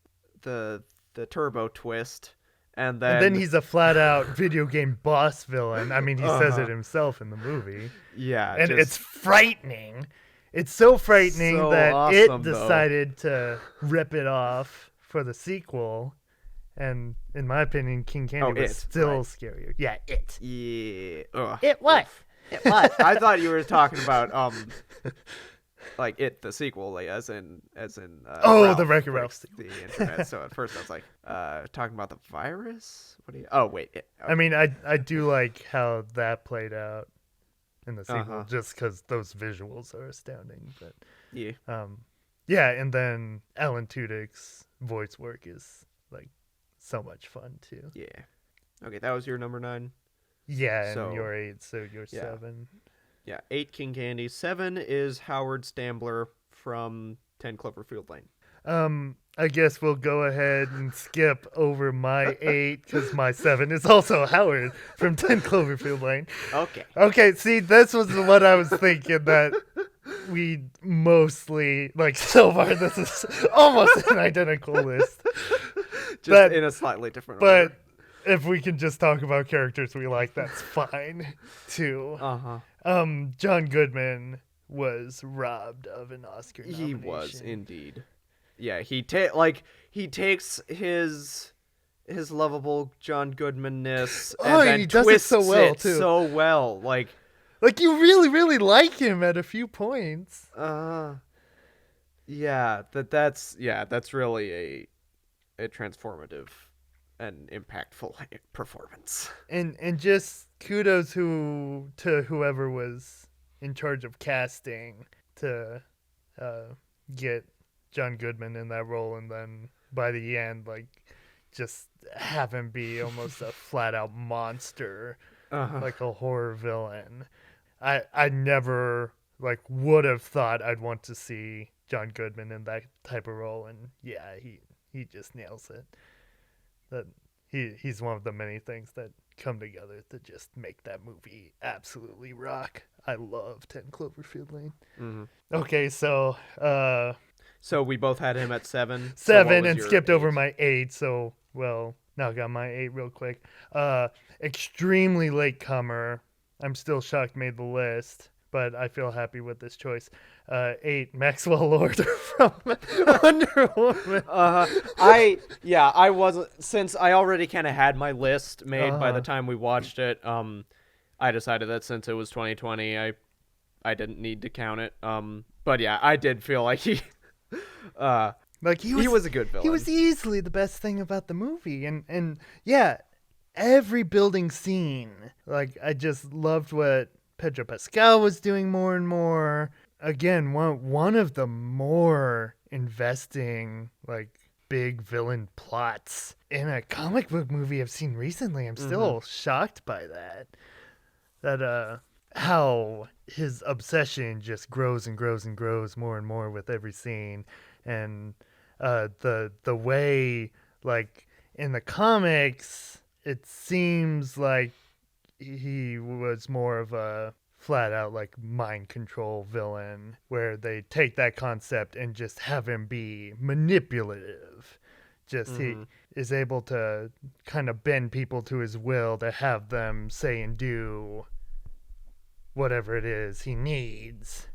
the turbo twist. And then he's a flat-out video game boss villain. I mean, he says it himself in the movie. Yeah. And it's frightening. It's so frightening that awesome, it decided to rip it off for the sequel. And in my opinion, King Candy was still scarier. Yeah, it. Yeah. Ugh. It what? It what? I thought you were talking about like It the sequel, like as in Ralph, the Wreck-It Ralph the internet. So at first I was like talking about the virus. What do you? Oh wait. Okay. I mean, I do like how that played out in the sequel, just because those visuals are astounding. But yeah, and then Alan Tudyk's voice work is like so much fun too. Yeah. Okay, that was your number 9. Yeah, and your 8, so your 7. Yeah, 8 King Candy. 7 is Howard Stambler from 10 Cloverfield Lane. I guess we'll go ahead and skip over my 8 because my 7 is also Howard from 10 Cloverfield Lane. Okay, see, this was what I was thinking that we mostly, like, so far this is almost an identical list. Just in a slightly different order. But if we can just talk about characters we like, that's fine, too. John Goodman was robbed of an Oscar nomination. He was, indeed. Yeah, he takes his his lovable John Goodman-ness, Oh, and then he does it twists so well, it too. so well. Like you really, really like him at a few points. that's really a transformative and impactful performance. And just kudos to whoever was in charge of casting to get John Goodman in that role, and then by the end, like, just have him be almost a flat out monster, like a horror villain. I never like would have thought I'd want to see John Goodman in that type of role, and yeah, he just nails it. That he's one of the many things that come together to just make that movie absolutely rock. I love 10 Cloverfield Lane. Mm-hmm. Okay, so So we both had him at 7. So 7 what was and your skipped 8? over my 8. So now I got my 8 real quick. Extremely late comer. I'm still shocked made the list, but I feel happy with this choice. 8, Maxwell Lord from Wonder Woman. I wasn't, since I already kind of had my list made by the time we watched it. I decided that since it was 2020, I didn't need to count it. But yeah, I did feel like he was a good villain. He was easily the best thing about the movie, and yeah, every building scene. Like, I just loved what Pedro Pascal was doing more and more. Again, one of the more investing, like, big villain plots in a comic book movie I've seen recently. I'm still shocked by that. That how his obsession just grows and grows and grows more and more with every scene, and the way, like, in the comics, it seems like he was more of a flat out, like, mind control villain, where they take that concept and just have him be manipulative. Just he is able to kind of bend people to his will to have them say and do whatever it is he needs.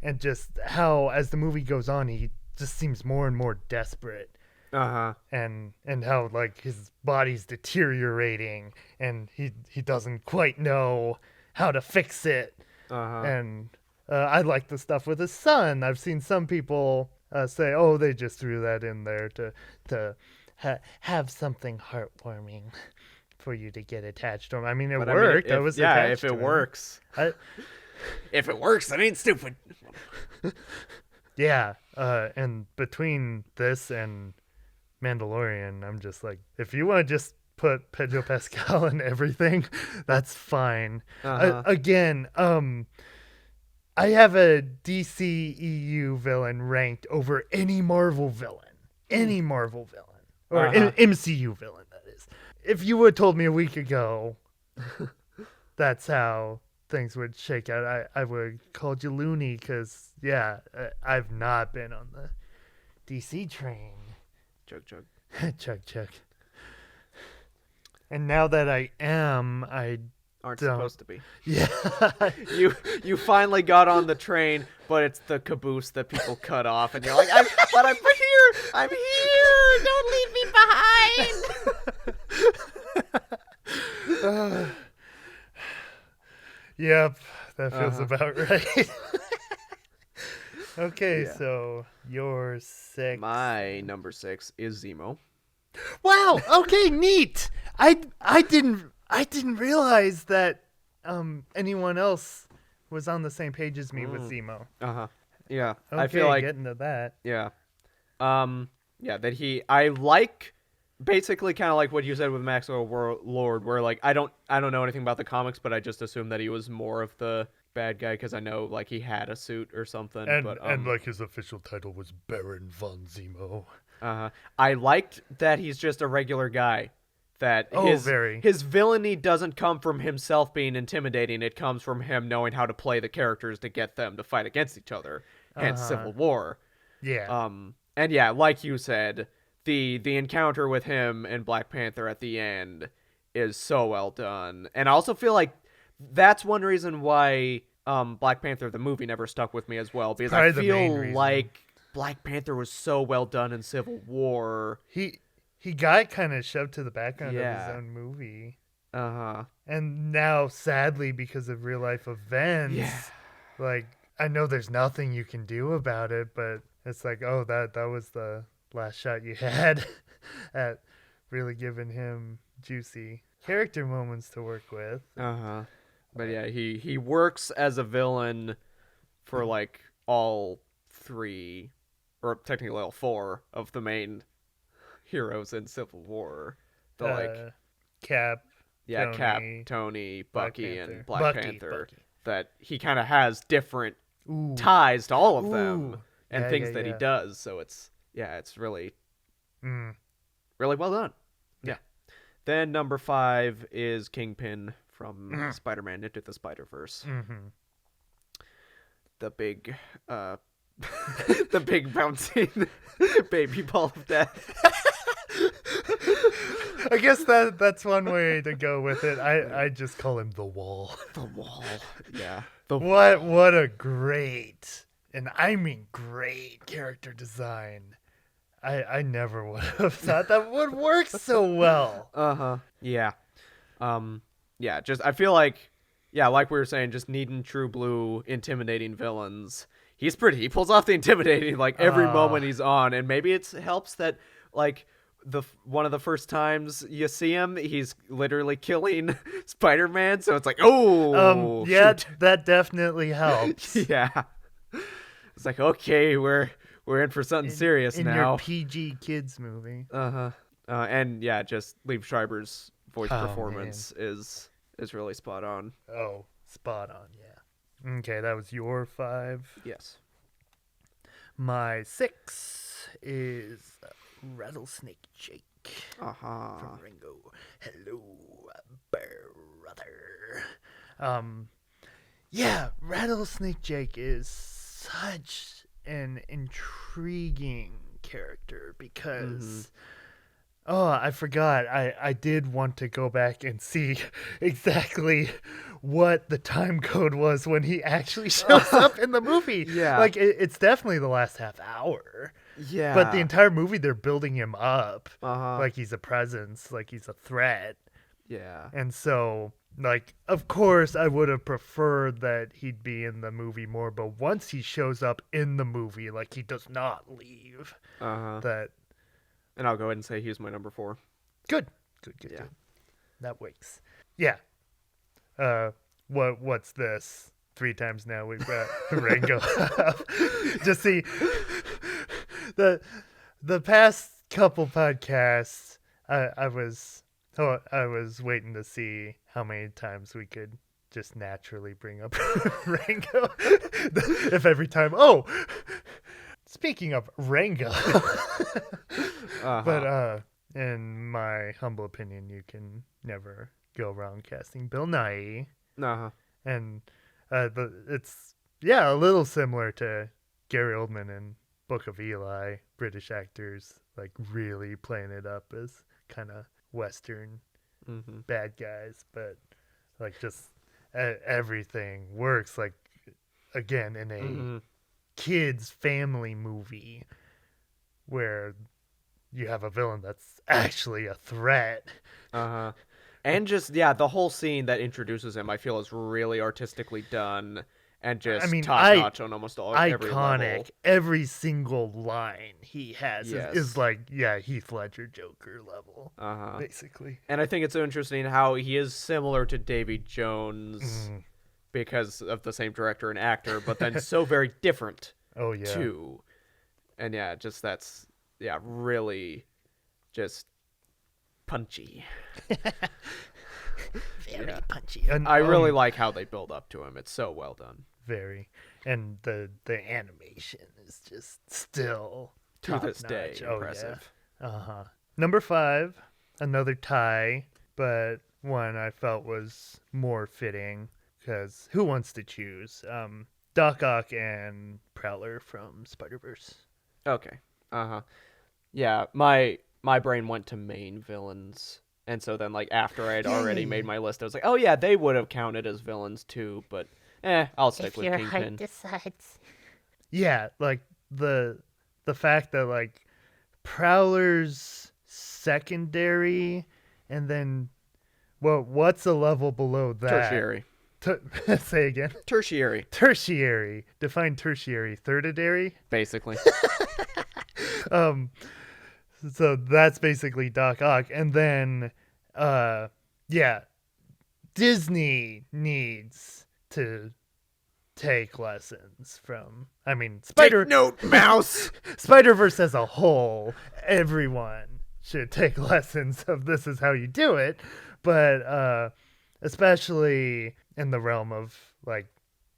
And just how, as the movie goes on, he just seems more and more desperate. And how, like, his body's deteriorating, and he doesn't quite know how to fix it. And I like the stuff with his son. I've seen some people say, "Oh, they just threw that in there to have something heartwarming for you to get attached to him." I mean, it worked. I was attached if to it him. works. If it works, that ain't stupid. Yeah, and between this and Mandalorian, I'm just like, if you want to just put Pedro Pascal in everything, that's fine. Again, I have a DCEU villain ranked over any Marvel villain. Any Marvel villain. Or MCU villain, that is. If you would have told me a week ago that's how things would shake out, I would have called you loony, because, yeah, I've not been on the DC train. Chug, chug. Chug, chug. And now that I am, I Aren't don't. supposed to be. Yeah. You finally got on the train, but it's the caboose that people cut off, and you're like, I'm here! I'm here! Don't leave me behind! Yep, that feels about right. Okay, Yeah. so your 6. My number 6 is Zemo. Wow. Okay, neat. I didn't realize that anyone else was on the same page as me with Zemo. Yeah. Okay, I feel like getting to that. Yeah. That I like basically kind of like what you said with Maxwell Lord, where, like, I don't know anything about the comics, but I just assumed that he was more of the bad guy because I know, like, he had a suit or something. And like, his official title was Baron von Zemo. I liked that he's just a regular guy. That his villainy doesn't come from himself being intimidating. It comes from him knowing how to play the characters to get them to fight against each other. Hence Civil War. Yeah. And yeah, like you said, the encounter with him and Black Panther at the end is so well done. And I also feel like that's one reason why Black Panther the movie never stuck with me as well, because I feel like Black Panther was so well done in Civil War. he got kind of shoved to the background of Yeah. his own movie. Uh-huh. And now, sadly, because of real life events, Yeah. like, I know there's nothing you can do about it, but it's like, oh, that was the last shot you had at really giving him juicy character moments to work with. Uh-huh. But yeah, he works as a villain for like all 3, or technically all 4 of the main heroes in Civil War. The like Cap, yeah, Tony, Cap, Tony, Bucky, Panther. and Black Bucky, Panther. Bucky. That he kind of has different Ooh. ties to all of them Ooh. and Yeah, things yeah, that he yeah. does. So it's really Mm. really well done. Yeah. Then number 5 is Kingpin from Spider-Man Into the Spider-Verse. Mm-hmm. The big the big bouncing baby ball of death. I guess that's one way to go with it. I just call him the Wall. The wall. Yeah. What a great, and I mean great, character design. I never would have thought that would work so well. Uh-huh. Yeah. Yeah, just I feel like like we were saying, just needing true blue intimidating villains. He pulls off the intimidating like every moment he's on, and maybe it helps that like one of the first times you see him, he's literally killing Spider-Man, so it's like, oh, yeah, shoot. that definitely helps. Yeah. It's like, okay, we're in for something serious in now. your PG kids movie. Uh-huh. And yeah, just Liev Schreiber's voice Oh, performance is really spot on. Oh, spot on, yeah. Okay, that was your 5. Yes. My 6 is Rattlesnake Jake Uh-huh. from Ringo. Hello, brother. Yeah, Rattlesnake Jake is such an intriguing character because oh, I forgot. I did want to go back and see exactly what the time code was when he actually shows up in the movie. Yeah. Like, it's definitely the last half hour. Yeah. But the entire movie, they're building him up. Uh-huh. Like he's a presence, like he's a threat. Yeah. And so, like, of course, I would have preferred that he'd be in the movie more. But once he shows up in the movie, like, he does not leave. Uh-huh. That... And I'll go ahead and say he's my number 4. Good. Yeah. Good. That works. Yeah. What's this? 3 times now we've got Rango up. Just see the past couple podcasts. I was waiting to see how many times we could just naturally bring up Rango. If every time, speaking of Rango. Uh-huh. But in my humble opinion, you can never go wrong casting Bill Nighy. Uh-huh. And it's a little similar to Gary Oldman in Book of Eli. British actors like really playing it up as kind of Western bad guys, but like just everything works. Like again in a kids family movie where you have a villain that's actually a threat. Uh-huh. And just, the whole scene that introduces him, I feel, is really artistically done and just top-notch on almost every iconic. level. Every single line he has Yes. is like, Heath Ledger Joker level, basically. And I think it's so interesting how he is similar to Davy Jones because of the same director and actor, but then so very different, too. And just that's... really just punchy. Very punchy. And, I really like how they build up to him. It's so well done. Very. And the animation is just still To this day, top-notch. impressive. Uh-huh. Number 5, another tie, but one I felt was more fitting because who wants to choose? Doc Ock and Prowler from Spider-Verse. Okay. Uh-huh. Yeah, my brain went to main villains. And so then, like, after I had already made my list, I was like, oh, yeah, they would have counted as villains, too. But, I'll stick with Kingpin. If your heart decides. Yeah, like, the fact that, like, Prowler's secondary, and then what's a level below that? Tertiary. Say again. Tertiary. Tertiary. Define tertiary. Thirdary. Basically. So that's basically Doc Ock, and then Disney needs to take lessons from. I mean, Take note, mouse. Spider-Verse as a whole, everyone should take lessons of this is how you do it, but especially in the realm of like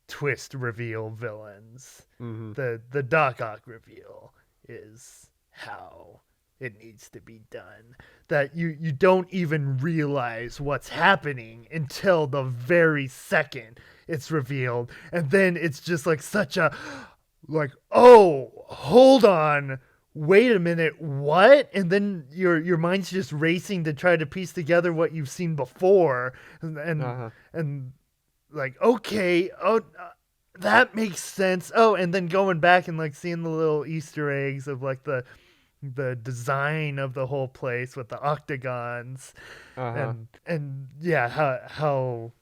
twist reveal villains, the Doc Ock reveal is how it needs to be done. That you don't even realize what's happening until the very second it's revealed, and then it's just like such a like, oh, hold on, wait a minute, what? And then your mind's just racing to try to piece together what you've seen before, and like, okay, that makes sense. Oh, and then going back and like seeing the little Easter eggs of like the design of the whole place with the octagons, and yeah, how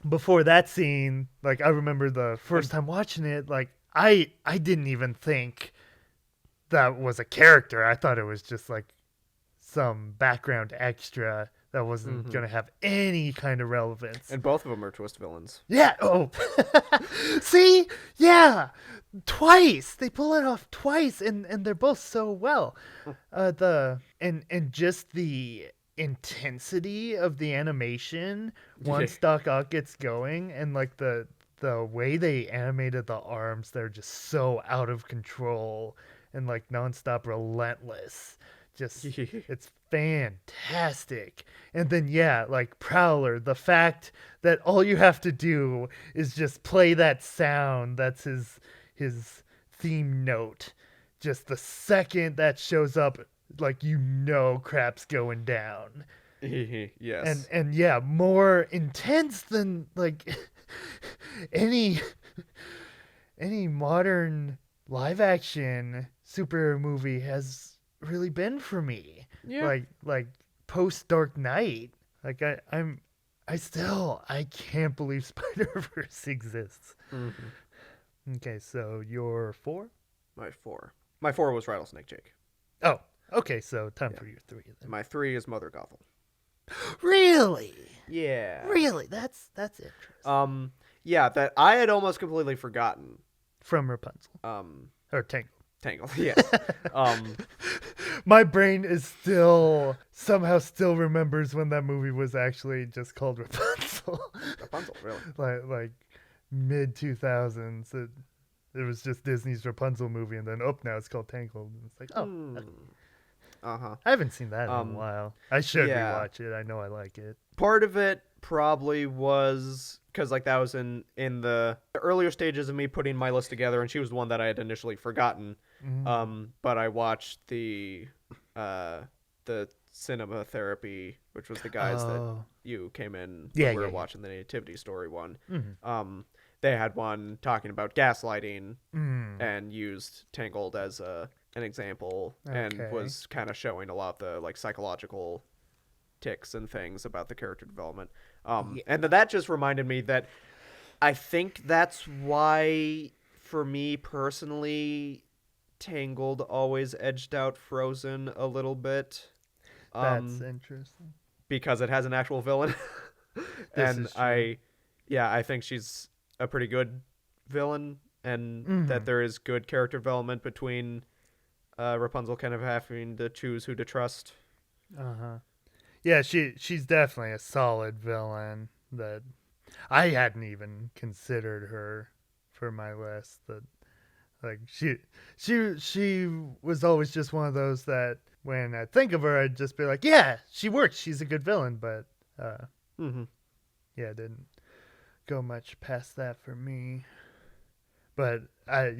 before that scene, like I remember the first time watching it, like I didn't even think that was a character. I thought it was just like some background extra that wasn't going to have any kind of relevance. And both of them are twist villains. Yeah. Oh, see, yeah, twice they pull it off twice, and they're both so well. And just the intensity of the animation once Doc Ock gets going, and like the way they animated the arms, they're just so out of control and like nonstop relentless. Just it's fantastic. And then like Prowler, the fact that all you have to do is just play that sound, that's his theme note. Just the second that shows up, like crap's going down. Yes. And yeah, more intense than like any modern live action superhero movie has really been for me. Yeah. Like post Dark Knight. Like I can't believe Spider-Verse exists. Okay, so your 4? My 4 was Rattlesnake Jake. Oh, okay, so time for your 3 then. My 3 is Mother Gothel. Really? Yeah. Really? That's interesting. Yeah, that I had almost completely forgotten. From Rapunzel. Or Tangled. Tangled, yes. My brain is somehow still remembers when that movie was actually just called Rapunzel. Rapunzel, really? like mid 2000s. It was just Disney's Rapunzel movie, and then now it's called Tangled. And it's like, okay. I haven't seen that in a while. I should rewatch it. I know I like it. Part of it probably was because like that was in the earlier stages of me putting my list together, and she was the one that I had initially forgotten. But I watched the cinema therapy, which was the guys that you came in when we were watching the Nativity Story one. They had one talking about gaslighting and used Tangled as an example, and was kind of showing a lot of the like psychological ticks and things about the character development. And then that just reminded me that I think that's why, for me personally, Tangled always edged out Frozen a little bit. That's interesting. Because it has an actual villain. And I think she's a pretty good villain, and that there is good character development between Rapunzel kind of having to choose who to trust. Yeah, she's definitely a solid villain that I hadn't even considered her for my list. That like she was always just one of those that when I think of her, I'd just be like, yeah, she works. She's a good villain, but yeah, didn't go much past that for me. But I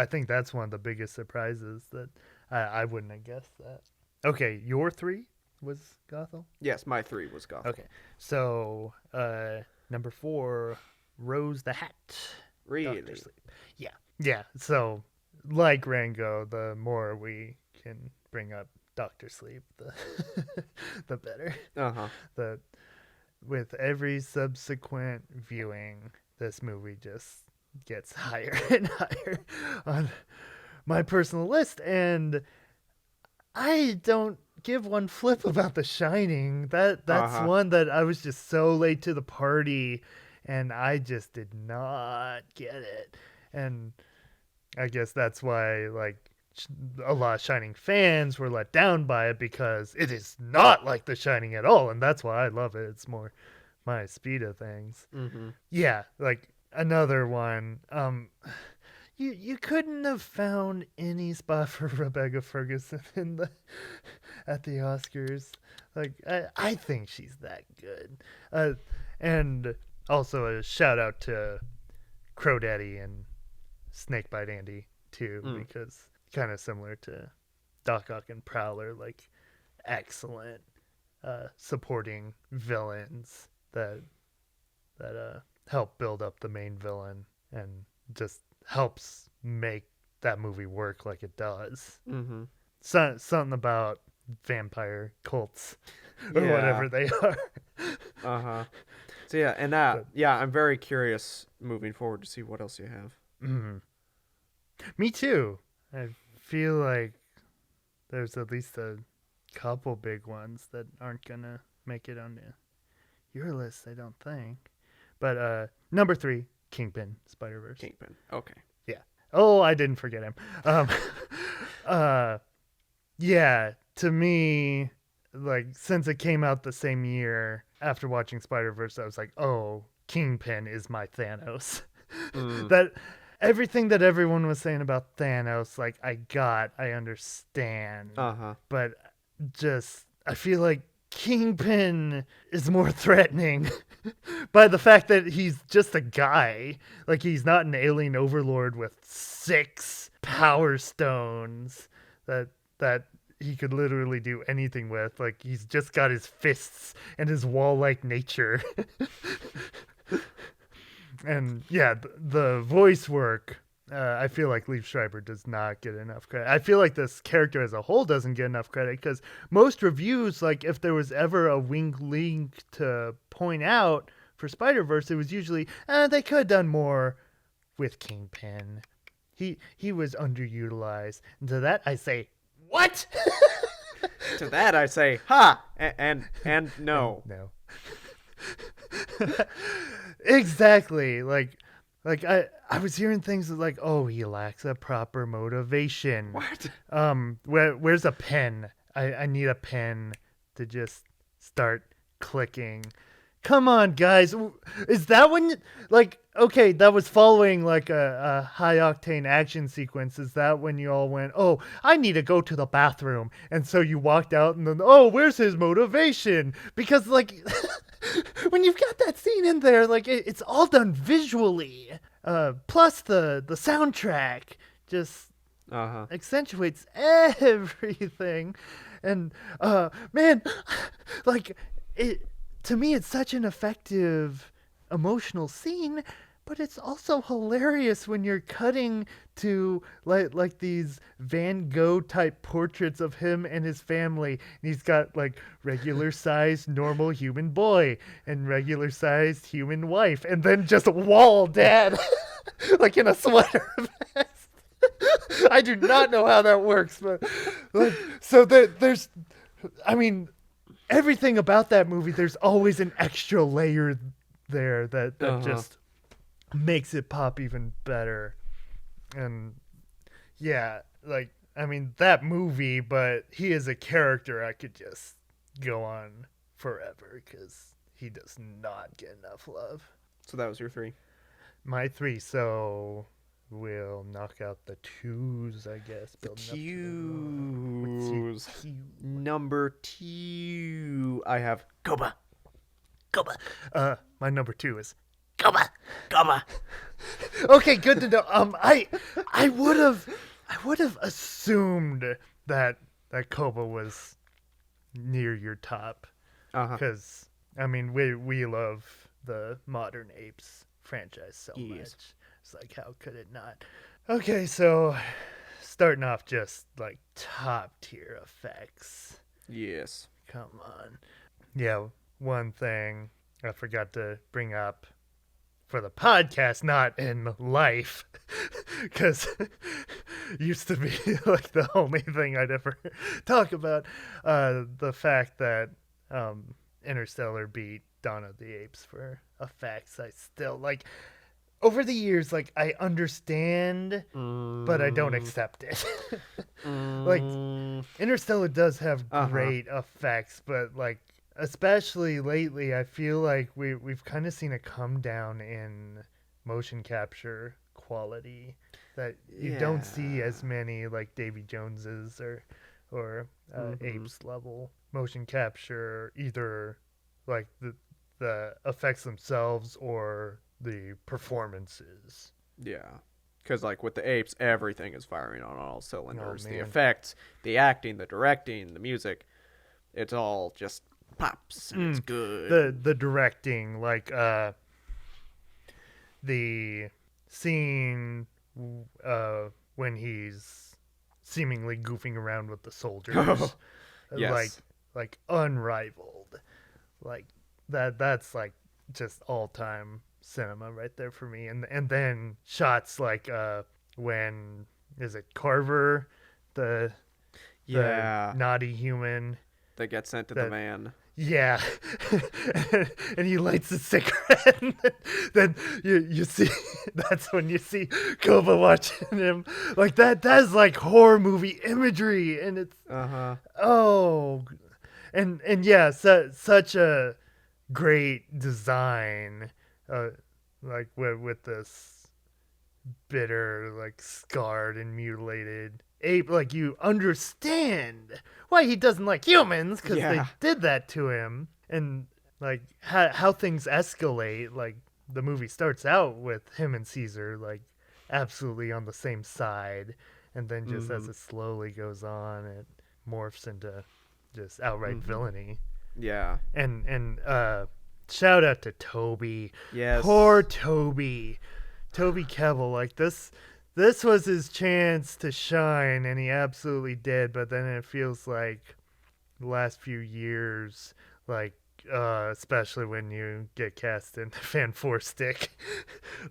think that's one of the biggest surprises that I wouldn't have guessed that. Okay, your 3 was Gothel? Yes, my 3 was Gothel. Okay, so number 4, Rose the Hat. Really? Dr. Sleep. Yeah. So like Rango, the more we can bring up Dr. Sleep, the better. Uh-huh. With every subsequent viewing, this movie just gets higher and higher on my personal list, and I don't give one flip about The Shining. That's one that I was just so late to the party, and I just did not get it. And I guess that's why, like, a lot of Shining fans were let down by it, because it is not like The Shining at all, and that's why I love it. It's more my speed of things. Mm-hmm. Yeah, like another one. You couldn't have found any spot for Rebecca Ferguson at the Oscars. Like, I think she's that good. And also a shout out to Crow Daddy and Snakebite Andy too, because kind of similar to Doc Ock and Prowler, like excellent supporting villains that help build up the main villain and just helps make that movie work like it does. Mm-hmm. Something about vampire cults or whatever they are. Uh-huh. So yeah, and I'm very curious moving forward to see what else you have. Mm-hmm. Me too. I feel like there's at least a couple big ones that aren't gonna make it onto your list, I don't think. But number 3, Kingpin, Spider-Verse. Kingpin. Okay. Yeah. Oh, I didn't forget him. Yeah, to me, like, since it came out the same year after watching Spider-Verse, I was like, oh, Kingpin is my Thanos. That everything that everyone was saying about Thanos, like, I understand. But just, I feel like Kingpin is more threatening by the fact that he's just a guy. Like, he's not an alien overlord with 6 power stones that he could literally do anything with. Like, he's just got his fists and his wall-like nature. And yeah, the voice work, I feel like Liev Schreiber does not get enough credit. I feel like this character as a whole doesn't get enough credit, because most reviews, like, if there was ever a wink link to point out for Spider-Verse, it was usually, they could have done more with Kingpin. He was underutilized. And to that I say, what? To that I say, ha! And no. No. Exactly. Like I was hearing things like, oh, he lacks a proper motivation. What? Where's a pen? I need a pen to just start clicking. Come on, guys. Is that when, like, okay, that was following like a high octane action sequence. Is that when you all went, oh, I need to go to the bathroom? And so you walked out and then, oh, where's his motivation? Because, like, when you've got that scene in there, like, it's all done visually. Plus the soundtrack just accentuates everything. And, man, like, to me, it's such an effective emotional scene, but it's also hilarious when you're cutting to like these Van Gogh type portraits of him and his family. And he's got like regular sized normal human boy and regular sized human wife, and then just wall dad like in a sweater vest. I do not know how that works, but like, so there's, I mean, everything about that movie, there's always an extra layer there that just makes it pop even better. And yeah, like, I mean, that movie, but he is a character I could just go on forever because he does not get enough love. So that was your 3. My 3, so we'll knock out the 2s, I guess. The 2s. Number 2, I have Koba. My number 2 is Koba. Okay, good to know. I would have assumed that Koba was near your top, because I mean we love the Modern Apes franchise so much. It's like, how could it not? Okay, so starting off just like top tier effects. Yes. Come on. Yeah, one thing I forgot to bring up for the podcast, not in life, because used to be like the only thing I'd ever talk about. The fact that Interstellar beat Dawn of the Apes for effects. I still like over the years, like I understand, but I don't accept it. Like Interstellar does have great effects, but like especially lately, I feel like we've kind of seen a come down in motion capture quality that you don't see as many like Davy Jones's or Apes level motion capture, either like the effects themselves or the performances. Yeah. Because, like, with the Apes, everything is firing on all cylinders. Oh, the man. effects, the acting, the directing, the music. It's all just pops, and it's good. The directing, like the scene when he's seemingly goofing around with the soldiers, Yes. like unrivaled, like that's like just all time cinema right there for me. And then shots like when is it Carver, the Yeah. naughty human. That gets sent to the van. Yeah, and he lights a cigarette, and then you see that's when you see Koba watching him like that. That's like horror movie imagery, and it's oh, and yeah, such a great design, like with this bitter, like scarred and mutilated ape. Like you understand why he doesn't like humans, because they did that to him. And like how things escalate. Like the movie starts out with him and Caesar like absolutely on the same side, and then just as it slowly goes on, it morphs into just outright villainy. Yeah. And shout out to Toby. Yes. Poor Toby Kebbell. Like this was his chance to shine, and he absolutely did. But then it feels like the last few years, like especially when you get cast in Fan Four Stick,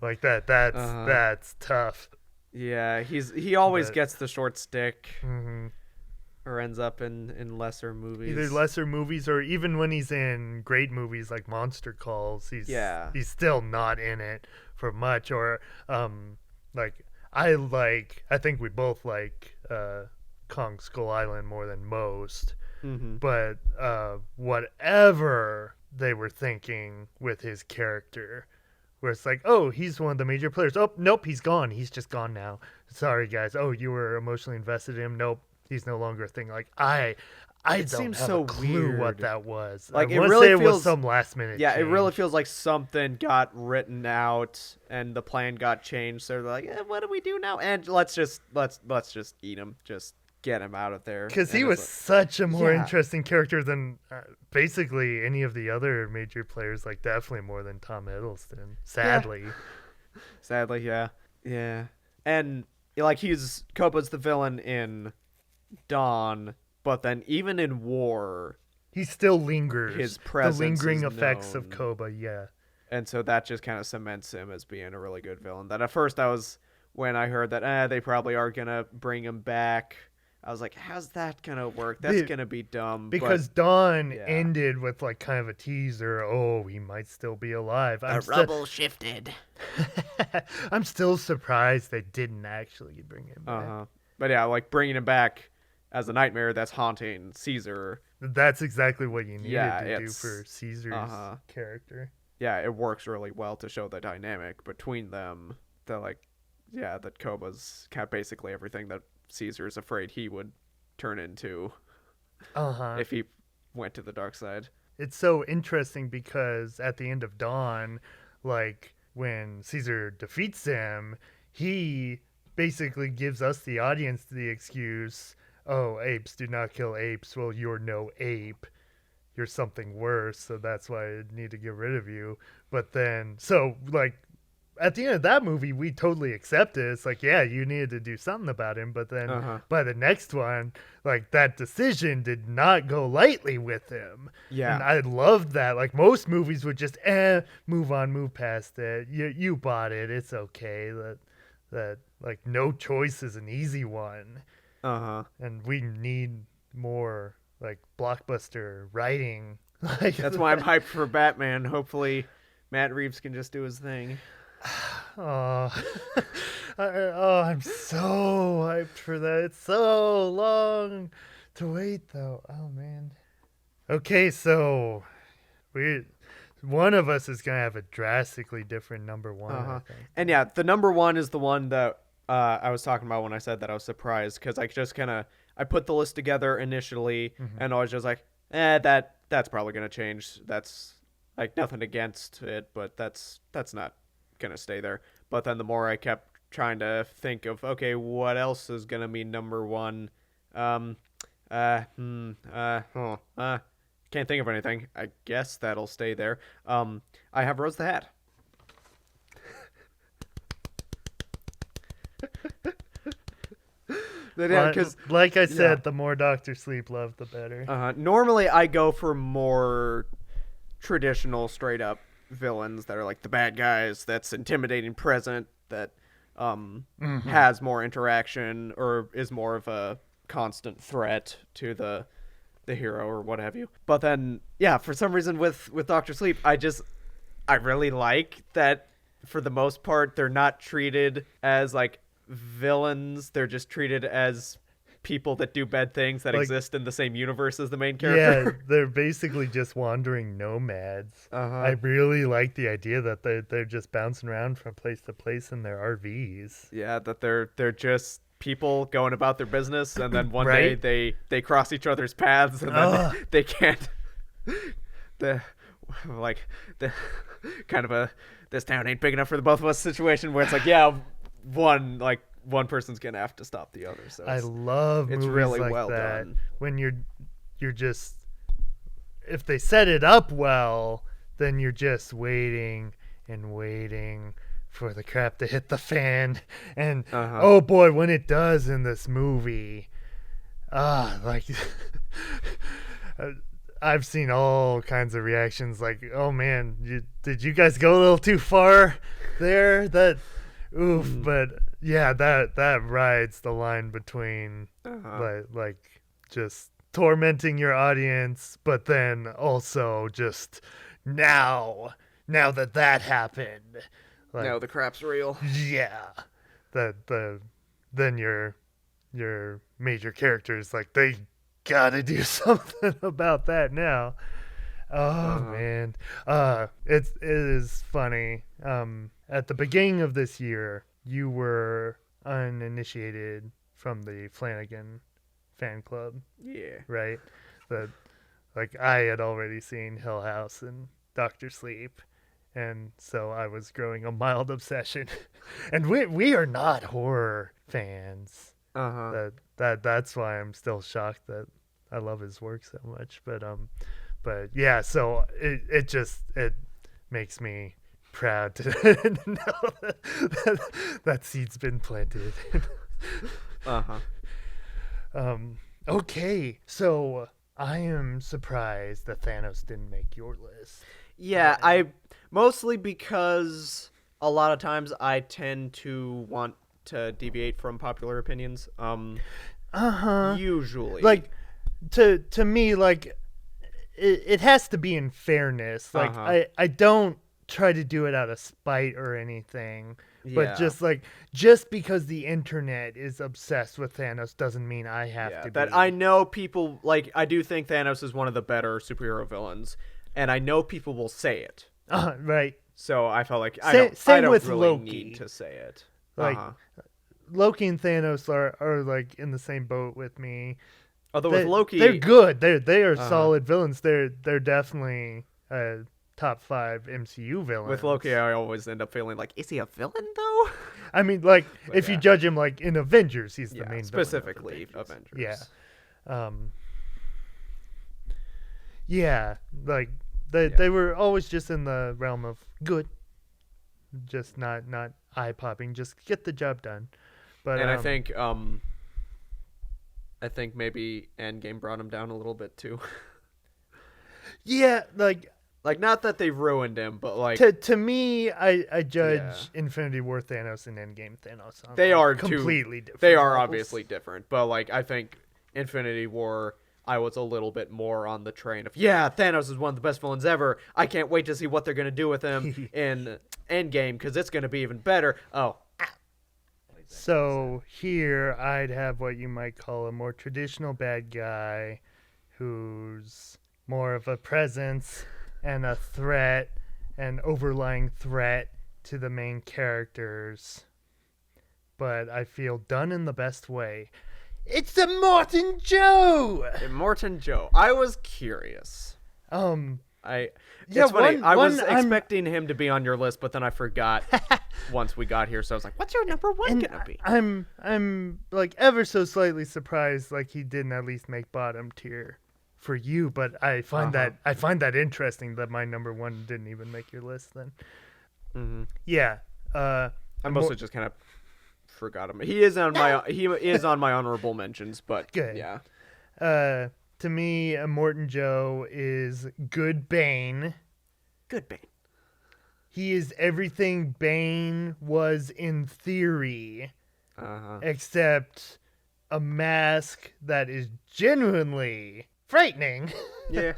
like that's tough. Yeah, he always gets the short stick, Mm-hmm. or ends up in lesser movies. Either lesser movies, or even when he's in great movies like Monster Calls, he's still not in it for much. Or like I think we both like Kong Skull Island more than most. But whatever they were thinking with his character, where it's like, oh, he's one of the major players. Oh, nope, he's gone. He's just gone now. Sorry, guys. Oh, you were emotionally invested in him. Nope, he's no longer a thing. Like I don't have a clue what that was. Like, I it wanna really say it feels was some last minute. Yeah, change. it really feels like something got written out and the plan got changed. So they're like, what do we do now? And let's just eat him. Just get him out of there. Because And he it's was like, such a more interesting character than basically any of the other major players. Like definitely more than Tom Hiddleston. Sadly. Sadly, yeah. And like Koba's the villain in Dawn, but then even in War, he still lingers. His presence the lingering is effects known. of Koba, yeah. And so that just kind of cements him as being a really good villain. That at first when I heard that they probably are gonna bring him back, I was like, how's that gonna work? That's gonna be dumb. Because Dawn ended with like kind of a teaser. Oh, he might still be alive. The rubble shifted. I'm still surprised they didn't actually bring him back. But yeah, like bringing him back as a nightmare that's haunting Caesar. That's exactly what you needed to do it's- for Caesar's character. Yeah, it works really well to show the dynamic between them. That Koba's kind of basically everything that Caesar is afraid he would turn into if he went to the dark side. It's so interesting because at the end of Dawn, like when Caesar defeats him, he basically gives us the audience the excuse, oh, apes do not kill apes. Well, you're no ape. You're something worse, so that's why I need to get rid of you. But then, so like at the end of that movie, we totally accept it. It's like, yeah, you needed to do something about him. But then by the next one, like, that decision did not go lightly with him. Yeah. And I loved that. Like, most movies would just, move on, move past it. You bought it. It's okay. That like, no choice is an easy one. And we need more, like, blockbuster writing. Like, That's why I'm hyped for Batman. Hopefully Matt Reeves can just do his thing. Oh, I'm so hyped for that. It's so long to wait, though. Oh, man. Okay, so one of us is gonna have a drastically different number one. I think. And yeah, the number one is the one that I was talking about when I said that I was surprised, because I just I put the list together initially, and I was just like, that's probably gonna change. That's like nothing against it, but that's not gonna stay there. But then the more I kept trying to think of, okay, what else is gonna be number one? Can't think of anything. I guess that'll stay there. I have Rose the Hat. Yeah, because like I said, the more Dr. Sleep love, the better. Normally I go for more traditional, straight up villains that are like the bad guys, that's intimidating present, that has more interaction or is more of a constant threat to the hero or what have you. But then, yeah, for some reason with Dr. Sleep, I really like that for the most part they're not treated as like villains. They're just treated as people that do bad things that exist in the same universe as the main character. Yeah, they're basically just wandering nomads. I really like the idea that they're just bouncing around from place to place in their RVs. Yeah, that they're just people going about their business, and then one day they cross each other's paths, and then they can't. This town ain't big enough for the both of us situation where it's like, yeah, one person's gonna have to stop the other. So I love it's movies really like well that. done. When you're just, if they set it up well, then you're just waiting and waiting for the crap to hit the fan. And oh boy, when it does in this movie, like I've seen all kinds of reactions, like, oh man, did you guys go a little too far there? That oof. But yeah, that rides the line between like just tormenting your audience, but then also just now that happened, like, No, the crap's real. yeah, then your major characters, like, they gotta do something about that now. Oh man, it is funny. At the beginning of this year, you were uninitiated from the Flanagan fan club. Yeah. Right? That, like, I had already seen Hill House and Dr. Sleep, and so I was growing a mild obsession. And we are not horror fans. That's why I'm still shocked that I love his work so much. But yeah, so it makes me proud to know that seed's been planted. Okay, so I am surprised that Thanos didn't make your list. Yeah, I mostly because a lot of times I tend to want to deviate from popular opinions. Usually, like, to me, like, it has to be in fairness. Like, I don't try to do it out of spite or anything. But just because the internet is obsessed with Thanos doesn't mean I have to be. I know people, like, I do think Thanos is one of the better superhero villains, and I know people will say it. Right. So I felt like I don't really Loki. need to say it. Like, Loki and Thanos are like in the same boat with me. Although with Loki, they're good. They are solid villains. They're definitely top 5 MCU villains. With Loki, I always end up feeling like, is he a villain though? I mean, like, if you judge him like in Avengers, he's the main specifically villain of Avengers. Yeah. Like they were always just in the realm of good. just not eye popping. Just get the job done. But And I think maybe Endgame brought him down a little bit too. yeah, like Not that they've ruined him, but to me, I judge Infinity War Thanos and Endgame Thanos. They are completely different. They are levels. obviously different, but I think Infinity War, I was a little bit more on the train of Thanos is one of the best villains ever. I can't wait to see what they're gonna do with him in Endgame because it's gonna be even better. Oh. So here I'd have what you might call a more traditional bad guy who's more of a presence and a threat, an overlying threat to the main characters. But I feel done in the best way. It's Immortan Joe! Immortan Joe. I was curious. It's funny. I was expecting him to be on your list, but then I forgot once we got here. So I was like, "What's your number one gonna be?" I'm like ever so slightly surprised, like he didn't at least make bottom tier for you. But I find that interesting that my number one didn't even make your list. Then, yeah. I mostly just kind of forgot him. He is on my honorable mentions, but good. Yeah. To me, Immortan Joe is good Bane. Good Bane. He is everything Bane was in theory, except a mask that is genuinely frightening. Yeah.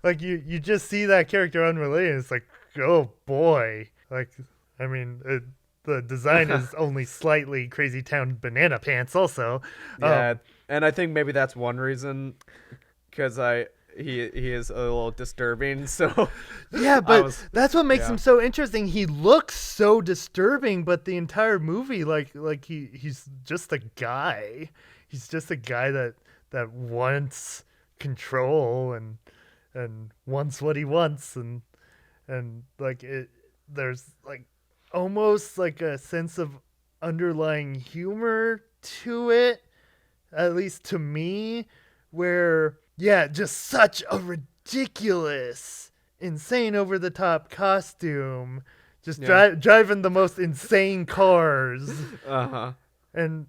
Like you just see that character unrelated. It's like, oh boy. Like, I mean, the design is only slightly Crazy Town Banana Pants also. Yeah. And I think maybe that's one reason, because he is a little disturbing. So yeah, but that's what makes him so interesting. He looks so disturbing, but the entire movie, like he's just a guy. He's just a guy that wants control and wants what he wants, and like it. There's like almost like a sense of underlying humor to it. At least to me, where, just such a ridiculous, insane, over-the-top costume, just driving the most insane cars. And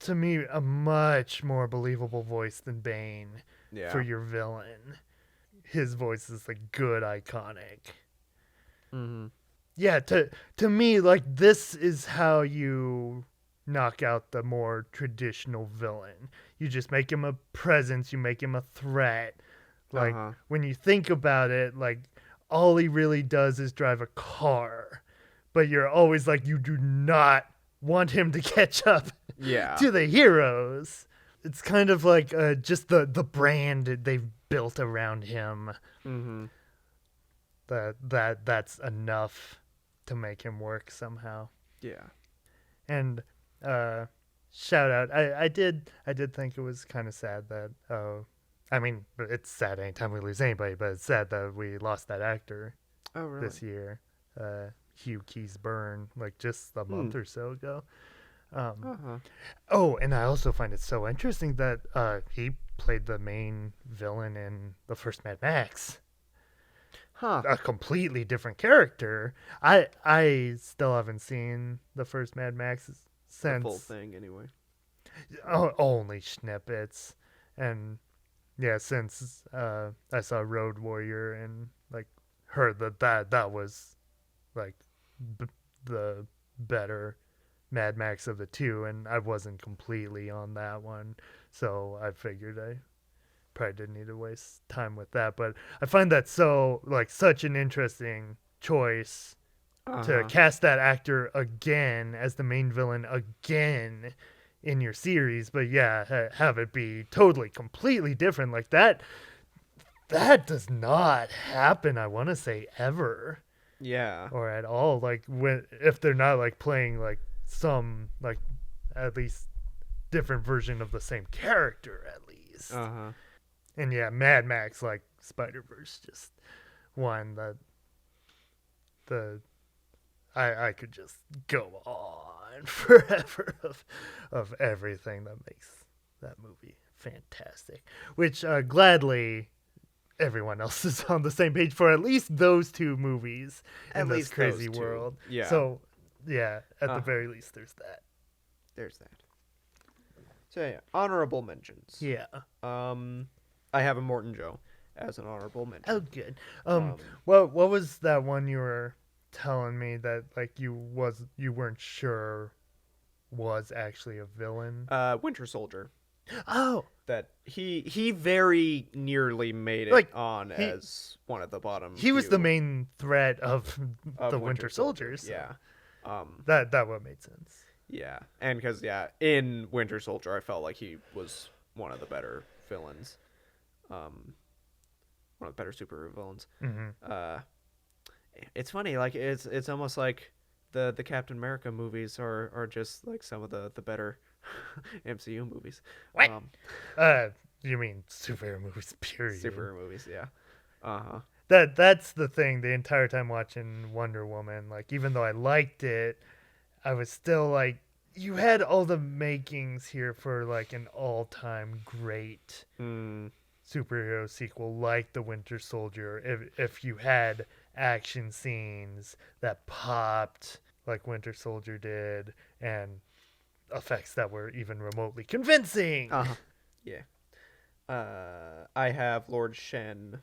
to me, a much more believable voice than Bane for your villain. His voice is, like, good, iconic. Mm-hmm. Yeah, to me, like, this is how you knock out the more traditional villain. You just make him a presence, you make him a threat. Like, when you think about it, like, all he really does is drive a car. But you're always like, you do not want him to catch up to the heroes. It's kind of like just the brand they've built around him. Mm-hmm. That's enough to make him work somehow. Yeah. And shout out. I did think it was kind of sad that I mean, it's sad anytime we lose anybody, but it's sad that we lost that actor this year. Hugh Keys-Byrne, like just a month or so ago. Oh, and I also find it so interesting that he played the main villain in the first Mad Max. A completely different character. I still haven't seen the first Mad Max since the full thing anyway. Only snippets, and since I saw Road Warrior and like heard that was like the better Mad Max of the two, and I wasn't completely on that one, so I figured I probably didn't need to waste time with that. But I find that such an interesting choice to cast that actor again as the main villain again in your series, but have it be totally completely different. Like that does not happen, I want to say, ever. Yeah. Or at all. Like if they're not like playing like some like at least different version of the same character at least. And Mad Max, like Spider-Verse, just one that I could just go on forever of everything that makes that movie fantastic. Which gladly everyone else is on the same page for at least those two movies At in this least crazy those two. world. Yeah. So, yeah, at the very least, there's that. There's that. So yeah, honorable mentions. Yeah. I have Immortan Joe as an honorable mention. Oh, good. What was that one you were telling me that like you weren't sure was actually a villain? Winter Soldier. Oh, That he very nearly made it Like, on as one of the bottom. he was the few main threat of of the Winter Soldier. Soldiers. Yeah. That what made sense. Yeah, and because in Winter Soldier, I felt like he was one of the better villains, one of the better superhero villains. It's funny, like it's almost like the Captain America movies are just like some of the better MCU movies. What? You mean superhero movies? Period. Superhero movies, yeah. That's the thing. The entire time watching Wonder Woman, like even though I liked it, I was still like, you had all the makings here for like an all-time great superhero sequel like the Winter Soldier. If you had action scenes that popped like Winter Soldier did, and effects that were even remotely convincing. Yeah. I have Lord Shen.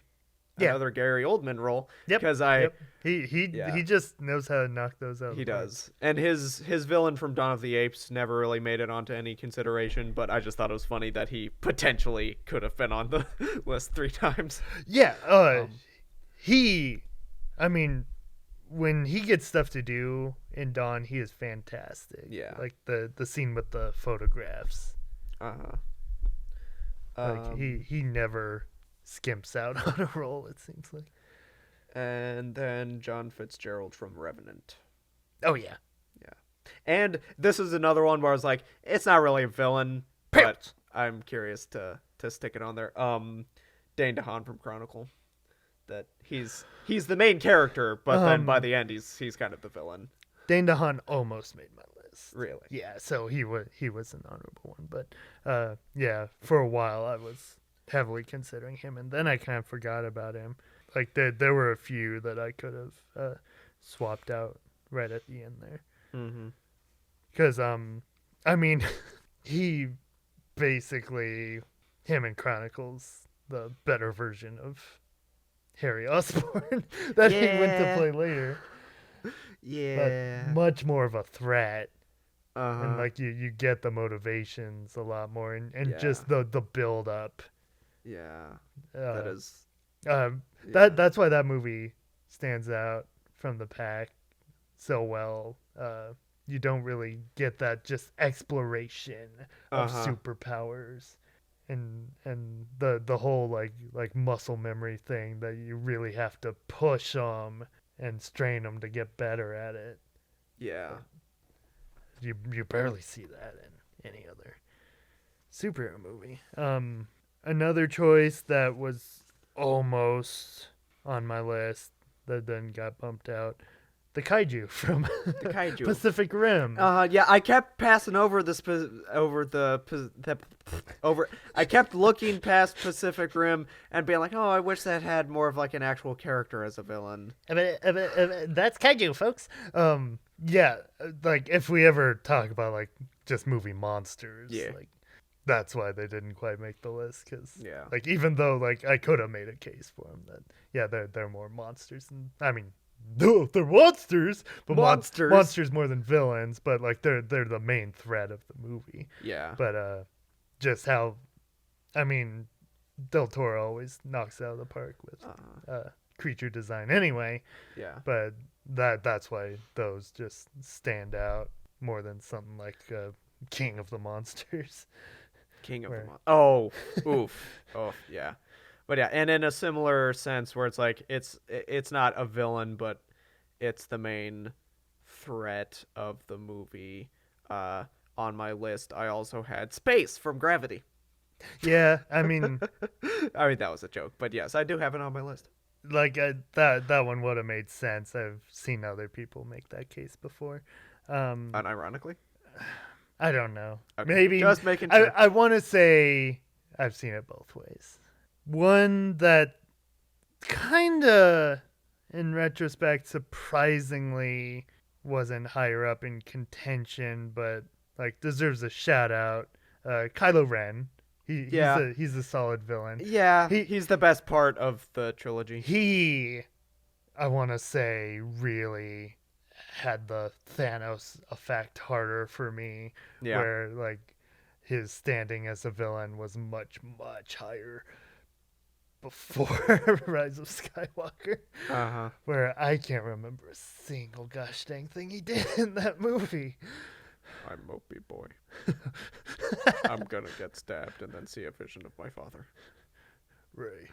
Yeah. Another Gary Oldman role. Yep. Because he just knows how to knock those out. He does. And his villain from Dawn of the Apes never really made it onto any consideration, but I just thought it was funny that he potentially could have been on the list 3 times. Yeah. I mean, when he gets stuff to do in Dawn, he is fantastic. Yeah. Like the scene with the photographs. Like he never skimps out on a role, it seems like. And then John Fitzgerald from Revenant. Oh yeah. Yeah. And this is another one where I was like, it's not really a villain, but I'm curious to stick it on there. Dane DeHaan from Chronicle. That he's the main character, but then by the end he's kind of the villain. Dane DeHaan almost made my list. Really? Yeah, so he was an honorable one, but yeah, for a while I was heavily considering him, and then I kind of forgot about him. Like there were a few that I could have swapped out right at the end there. Because I mean, he basically, him in Chronicles, the better version of Harry Osborn that he went to play later. Yeah. But much more of a threat. And like you get the motivations a lot more, and just the build up. Yeah. That is. That's why that movie stands out from the pack so well. You don't really get that just exploration of superpowers, and the whole like muscle memory thing that you really have to push them and strain them to get better at it. Yeah. You barely see that in any other superhero movie. Another choice that was almost on my list that then got bumped out, the kaiju from The kaiju. Pacific Rim. Yeah, I kept passing over I kept looking past Pacific Rim and being like, oh, I wish that had more of like an actual character as a villain. That's kaiju, folks. Yeah, like if we ever talk about like just movie monsters, like that's why they didn't quite make the list, because like even though like I could have made a case for them that they're more monsters, and I mean they're monsters, but monsters more than villains, but like they're the main threat of the movie. Yeah. But just how, I mean, Del Toro always knocks it out of the park with creature design anyway. Yeah. But that's why those just stand out more than something like King of the Monsters. King of the Monsters. Oh, oof. Oh, yeah. But yeah, and in a similar sense where it's like it's not a villain, but it's the main threat of the movie. On my list, I also had Space from Gravity. Yeah, I mean, that was a joke, but yes, I do have it on my list. Like that one would have made sense. I've seen other people make that case before. Unironically, I don't know. Okay. Maybe Just making sure. I want to say I've seen it both ways. One that kinda, in retrospect, surprisingly wasn't higher up in contention, but like deserves a shout out. Kylo Ren. Yeah. He's a solid villain. Yeah, He he's the best part of the trilogy. he I want to say really had the Thanos effect harder for me, Yeah. where like his standing as a villain was much higher before Rise of Skywalker, Uh-huh. where I can't remember a single gosh dang thing he did in that movie. I'm Mopey Boy. I'm gonna get stabbed and then see a vision of my father. Ray,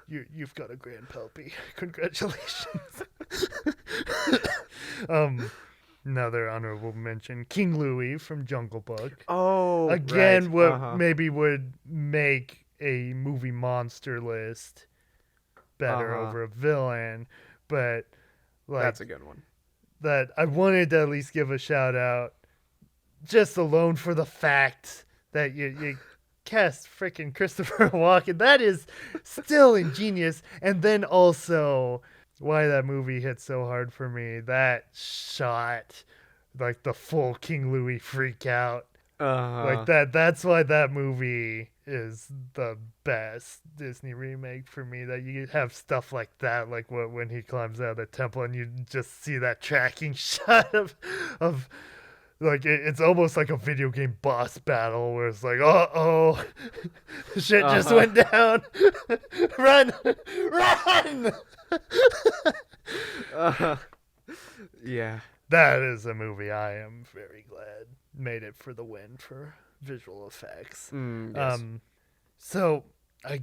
you've got a grand puppy. Congratulations. Another honorable mention: King Louis from Jungle Book. Oh, Again, right. what maybe would make a movie monster list better over a villain, but like That's a good one. that I wanted to at least give a shout out, just alone for the fact that you cast freaking Christopher Walken. That is still ingenious, and then also why that movie hit so hard for me. That shot, like the full King Louis freak out. Like that's why that movie is the best Disney remake for me. That you have stuff like that, like when he climbs out of the temple and you just see that tracking shot of like it's almost like a video game boss battle where it's like, uh-oh, shit just went down. Run! Yeah. That is a movie I am very glad made it for the win for visual effects. Yes. So I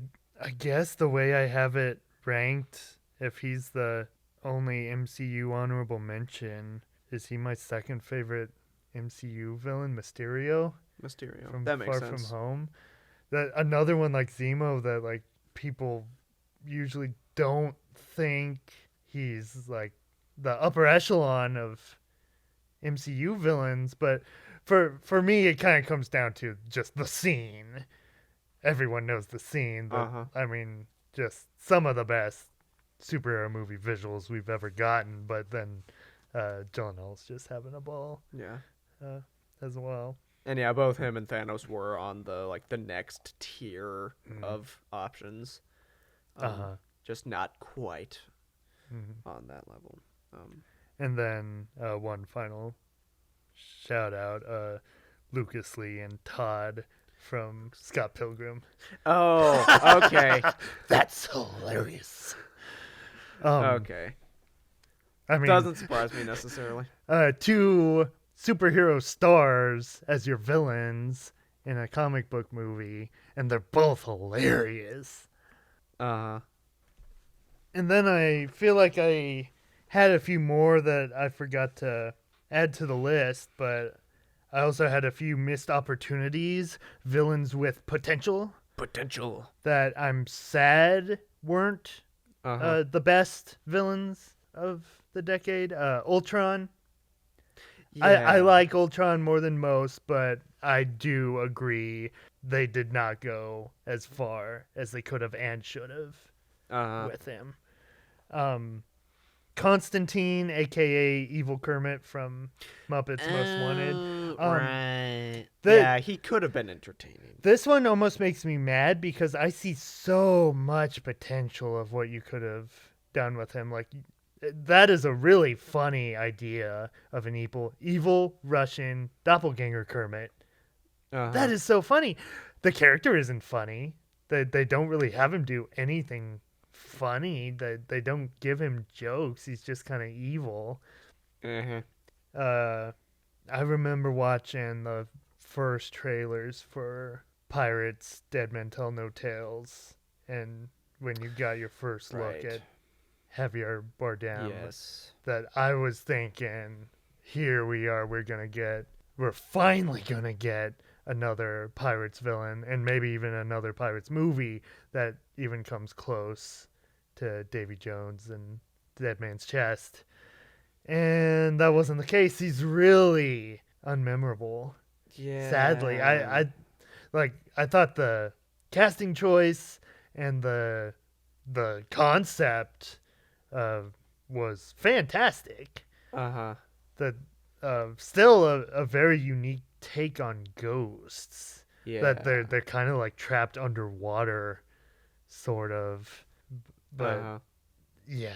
guess the way I have it ranked, if he's the only MCU honorable mention, is he my second favorite MCU villain, Mysterio? From That makes Far sense. From Home. That another one like Zemo that like people usually don't think he's like the upper echelon of MCU villains, but for me it kind of comes down to just the scene. Everyone knows the scene. I mean, just some of the best superhero movie visuals we've ever gotten, but then Gyllenhaal's just having a ball Yeah. as well. And yeah, both him and Thanos were on the next tier of options. Just not quite on that level. And then one final shout out, Lucas Lee and Todd from Scott Pilgrim. Oh, okay. That's hilarious. Okay. I mean, Doesn't surprise me necessarily. two superhero stars as your villains in a comic book movie, and they're both hilarious. Uh-huh. And then I feel like I had a few more that I forgot to add to the list, but I also had a few missed opportunities, villains with potential that I'm sad weren't the best villains of the decade. Ultron. Yeah. I like Ultron more than most, but I do agree they did not go as far as they could have and should have with him. Constantine, aka Evil Kermit from Muppets Most Wanted. Right. Yeah, he could have been entertaining. This one almost makes me mad because I see so much potential of what you could have done with him. Like, that is a really funny idea of an evil Russian doppelganger Kermit. That is so funny. The character isn't funny. They don't really have him do anything funny. They don't give him jokes. He's just kind of evil. I remember watching the first trailers for Pirates Dead Men Tell No Tales, and when you got your first look at Javier Bardem, that I was thinking, here we are, we're finally gonna get another Pirates villain, and maybe even another Pirates movie that even comes close to Davy Jones and Dead Man's Chest. And that wasn't the case. He's really unmemorable. Yeah. Sadly, I thought the casting choice and the concept was fantastic. That still a very unique take on ghosts. Yeah. That they're kind of like trapped underwater, sort of. But yeah,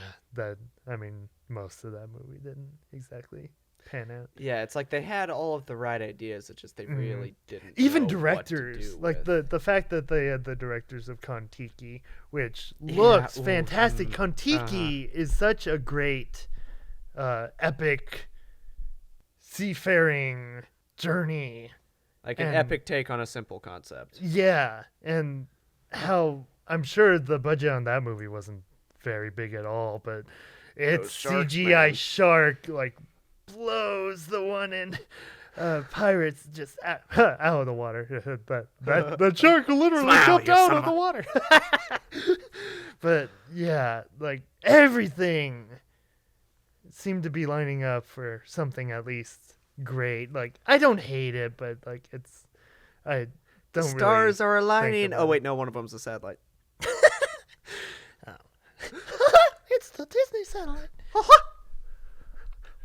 most of that movie didn't exactly pan out. Yeah, it's like they had all of the right ideas, it's just they really didn't Even know directors, what to do like with. the fact that they had the directors of Kon-Tiki, which looks fantastic. Kon-Tiki is such a great epic seafaring journey. Like an epic take on a simple concept. Yeah, and how I'm sure the budget on that movie wasn't very big at all, but it's sharks, CGI man. shark like blows the one in pirates just out of the water. that shark literally Smile, jumped you out son of of the water. But yeah, like everything seemed to be lining up for something at least great. Like I don't hate it, but like I don't Stars really are think aligning. about Oh it. wait, no, one of them's a satellite. It's the Disney satellite.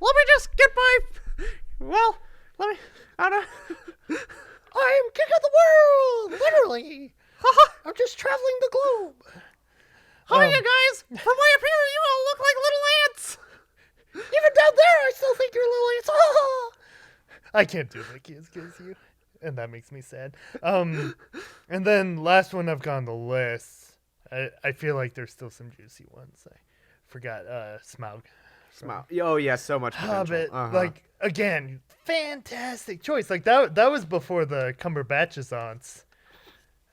Let me just get my. Well, let me. I don't. I am king of the world, literally. I'm just traveling the globe. Hi, you guys! From way up here, you all look like little ants. Even down there, I still think you're little ants. I can't do Mickey as good as you, and that makes me sad. And then last one I've got on the list. I feel like there's still some juicy ones. I forgot Smaug. Smile. Oh yeah, so much potential. Hobbit, like again, fantastic choice. Like that was before the Cumberbatchesance,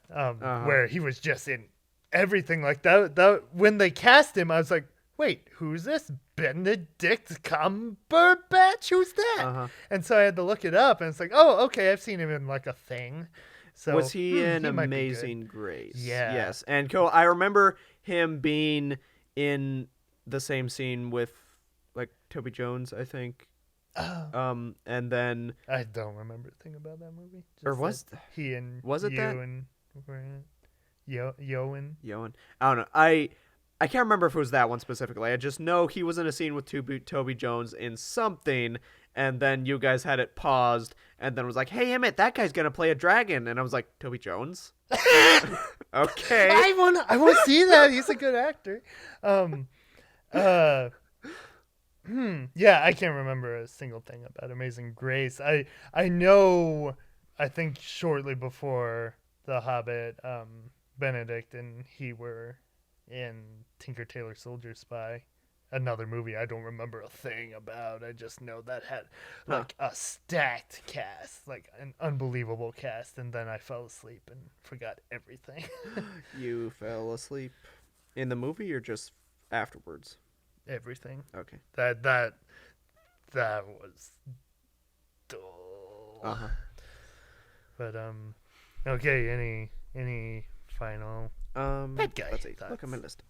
where he was just in everything. Like that when they cast him, I was like, wait, who's this? Benedict Cumberbatch? Who's that? And so I had to look it up, and it's like, oh, okay, I've seen him in like a thing. So was he in he might be good. Amazing Grace? Yeah. Yes, and I remember him being in the same scene with like Toby Jones, I think. And then I don't remember a thing about that movie. Or Just was that he and was it that? Ewan were in it. Yawn. I don't know. I can't remember if it was that one specifically. I just know he was in a scene with Toby Jones in something, and then you guys had it paused, and then was like, "Hey Emmett, that guy's gonna play a dragon," and I was like, "Toby Jones." Okay. I want to see that. He's a good actor. Yeah, I can't remember a single thing about Amazing Grace. I know. I think shortly before The Hobbit, Benedict and he were in Tinker Tailor Soldier Spy, another movie I don't remember a thing about. I just know that had like a stacked cast, like an unbelievable cast, and then I fell asleep and forgot everything. You fell asleep in the movie or just afterwards? Everything. Okay. That was dull. But okay, any final Badguy let's see. thoughts? Look at my list.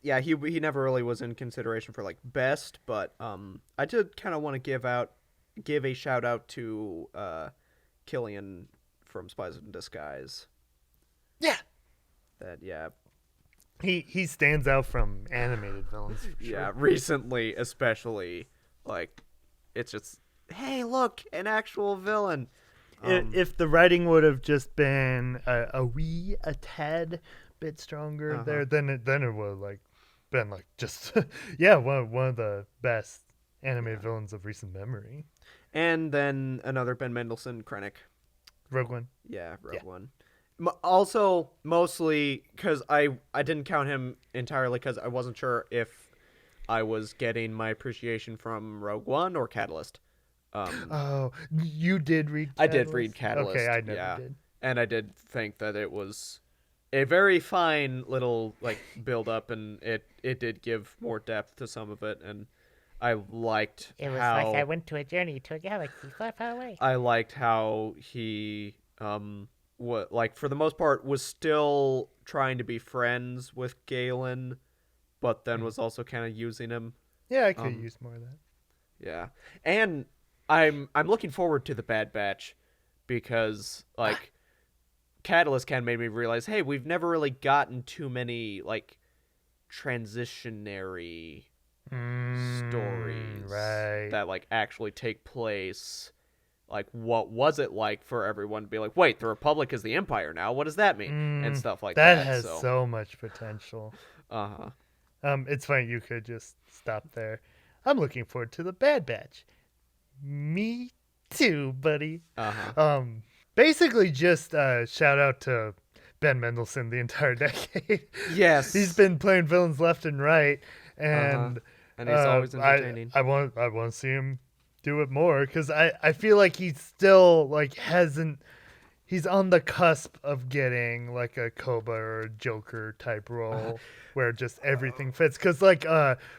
Yeah, he never really was in consideration for like best, but I did kind of want to give a shout out to Killian from Spies in Disguise. Yeah. He stands out from animated villains. For sure. Yeah, recently especially, like it's just, hey, look, an actual villain. If the writing would have just been a tad bit stronger there, then it would have like been like just one of the best animated villains of recent memory. And then another Ben Mendelsohn, Krennic. Rogue One. Yeah, Rogue One. Also, mostly because I didn't count him entirely because I wasn't sure if I was getting my appreciation from Rogue One or Catalyst. Oh, you did read Catalyst? I did read Catalyst. Okay, I never did. And I did think that it was a very fine little like build up, and it did give more depth to some of it, and I liked It was how like I went to a journey to a galaxy far, far away. I liked how he like for the most part was still trying to be friends with Galen, but then was also kind of using him. Yeah, I could use more of that. Yeah. And I'm looking forward to the Bad Batch because like Catalyst kind of made me realize, hey, we've never really gotten too many like transitionary stories right. that like actually take place. Like, what was it like for everyone to be like, wait, the Republic is the Empire now? What does that mean? And stuff like that. That has so, so much potential. uh-huh. It's funny, you could just stop there. I'm looking forward to the Bad Batch. Me too, buddy. Uh-huh. Basically just shout out to Ben Mendelsohn the entire decade. Yes. He's been playing villains left and right, and And he's always entertaining. I want to see him do it more, because I feel like he's still like he's on the cusp of getting like a Koba or a Joker type role where just everything fits, because like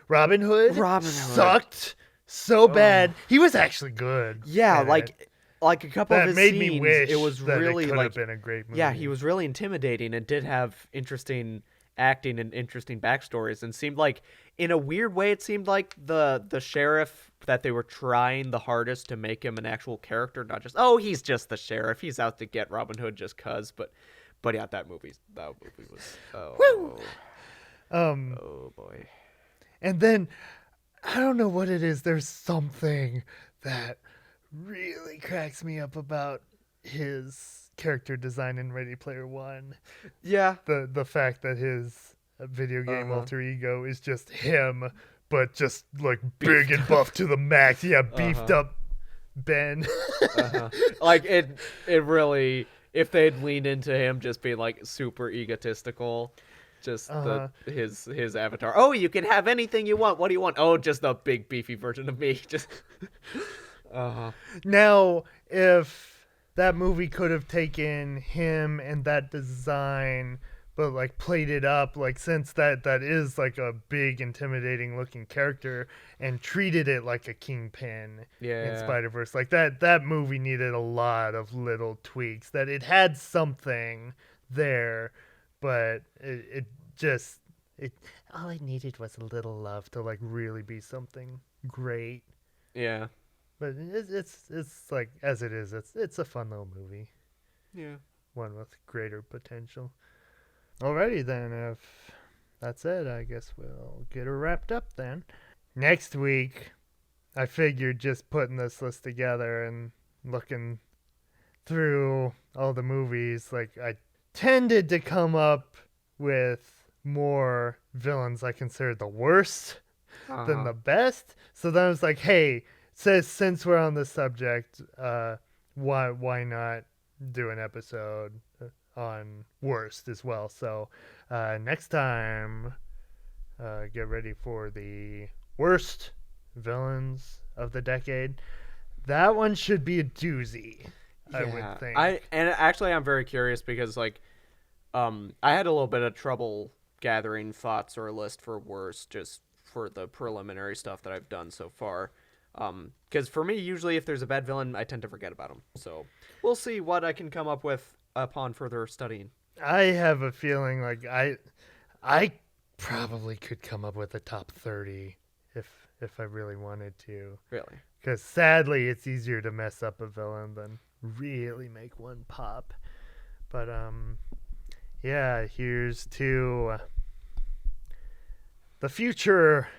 Robin Hood sucked so bad. He was actually good. Yeah, in like it. a couple That of his made scenes, me wish it was that really it could like have been a great movie. yeah, he was really intimidating and did have interesting acting and interesting backstories, and seemed like, in a weird way, it seemed like the sheriff that they were trying the hardest to make him an actual character, not just, oh, he's just the sheriff, he's out to get Robin Hood just cuz. But yeah, that movie was oh boy. And then I don't know what it is. There's something that really cracks me up about his character design in Ready Player One. Yeah. The fact that his video game alter ego is just him, but just like big and buff to the max. Yeah, beefed up Ben. Like it really, if they'd leaned into him just being like super egotistical, just his avatar. Oh, you can have anything you want. What do you want? Oh, just a big beefy version of me. Just Now, if that movie could have taken him and that design, but like played it up, like, since that is like a big intimidating looking character, and treated it like a Kingpin in Spider-Verse, like that movie needed a lot of little tweaks. That it had something there, but it all it needed was a little love to like really be something great. yeah. But it's like, as it is, it's a fun little movie. Yeah. One with greater potential. Alrighty then, if that's it, I guess we'll get her wrapped up then. Next week, I figured just putting this list together and looking through all the movies, like, I tended to come up with more villains I considered the worst than the best. So then I was like, hey, since we're on the subject, why not do an episode on worst as well? So next time, get ready for the worst villains of the decade. That one should be a doozy, I would think. I'm very curious, because like I had a little bit of trouble gathering thoughts or a list for worst, just for the preliminary stuff that I've done so far. Because for me, usually if there's a bad villain, I tend to forget about him. So we'll see what I can come up with upon further studying. I have a feeling like I probably could come up with a top 30 if I really wanted to. Really? Because sadly, it's easier to mess up a villain than really make one pop. But yeah, here's to the future,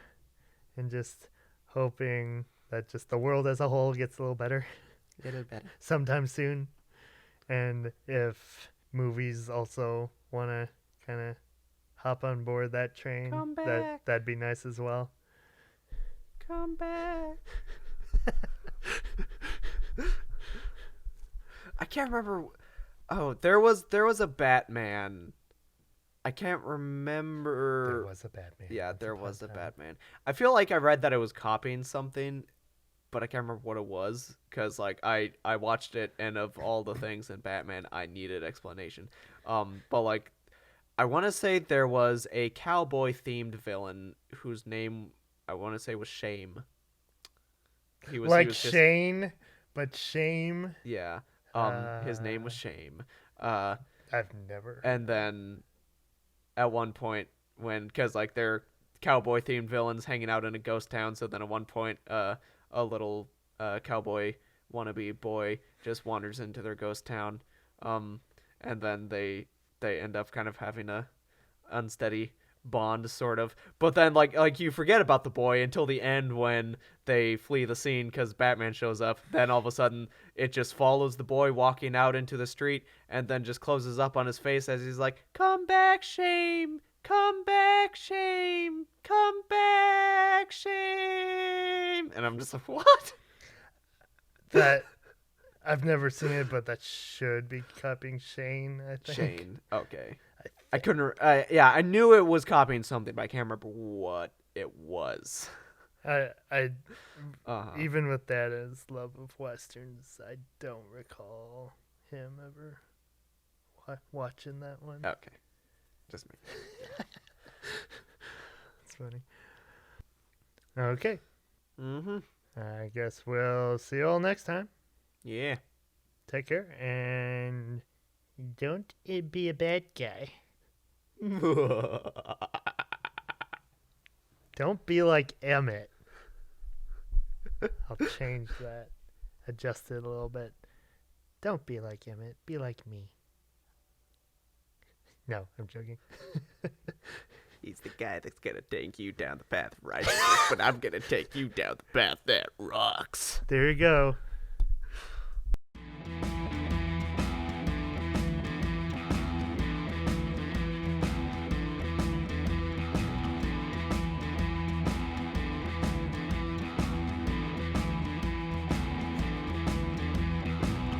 and just hoping that just the world as a whole gets a little better. Sometime soon. And if movies also want to kind of hop on board that train, Come back. that'd be nice as well. Come back. I can't remember. Oh, there was a Batman. I can't remember. There was a Batman. Yeah, there was a Batman. I feel like I read that it was copying something, but I can't remember what it was, because like I watched it, and of all the things in Batman, I needed explanation. But like, I want to say there was a cowboy themed villain whose name I want to say was Shame. He was just, Shane, but Shame. yeah. His name was Shame. I've never. And then at one point, because like they're cowboy themed villains hanging out in a ghost town, so then at one point a little cowboy wannabe boy just wanders into their ghost town, and and then they end up kind of having a unsteady bond, sort of. But then like you forget about the boy until the end when they flee the scene because Batman shows up. Then all of a sudden it just follows the boy walking out into the street and then just closes up on his face as he's like, "Come back, shame, come back, shame, come back, shame." And I'm just like, what? That I've never seen it, but that should be copying Shane, I think. Shane. Okay. I couldn't. Yeah, I knew it was copying something, but I can't remember what it was. Even with that as love of westerns, I don't recall him ever watching that one. Okay, just me. That's funny. Okay. I guess we'll see you all next time. Yeah. Take care and don't be a bad guy. Don't be like Emmett. I'll change that. Adjust it a little bit. Don't be like Emmett. Be like me. No, I'm joking. He's the guy that's gonna take you down the path of righteousness, but I'm gonna take you down the path that rocks. There you go.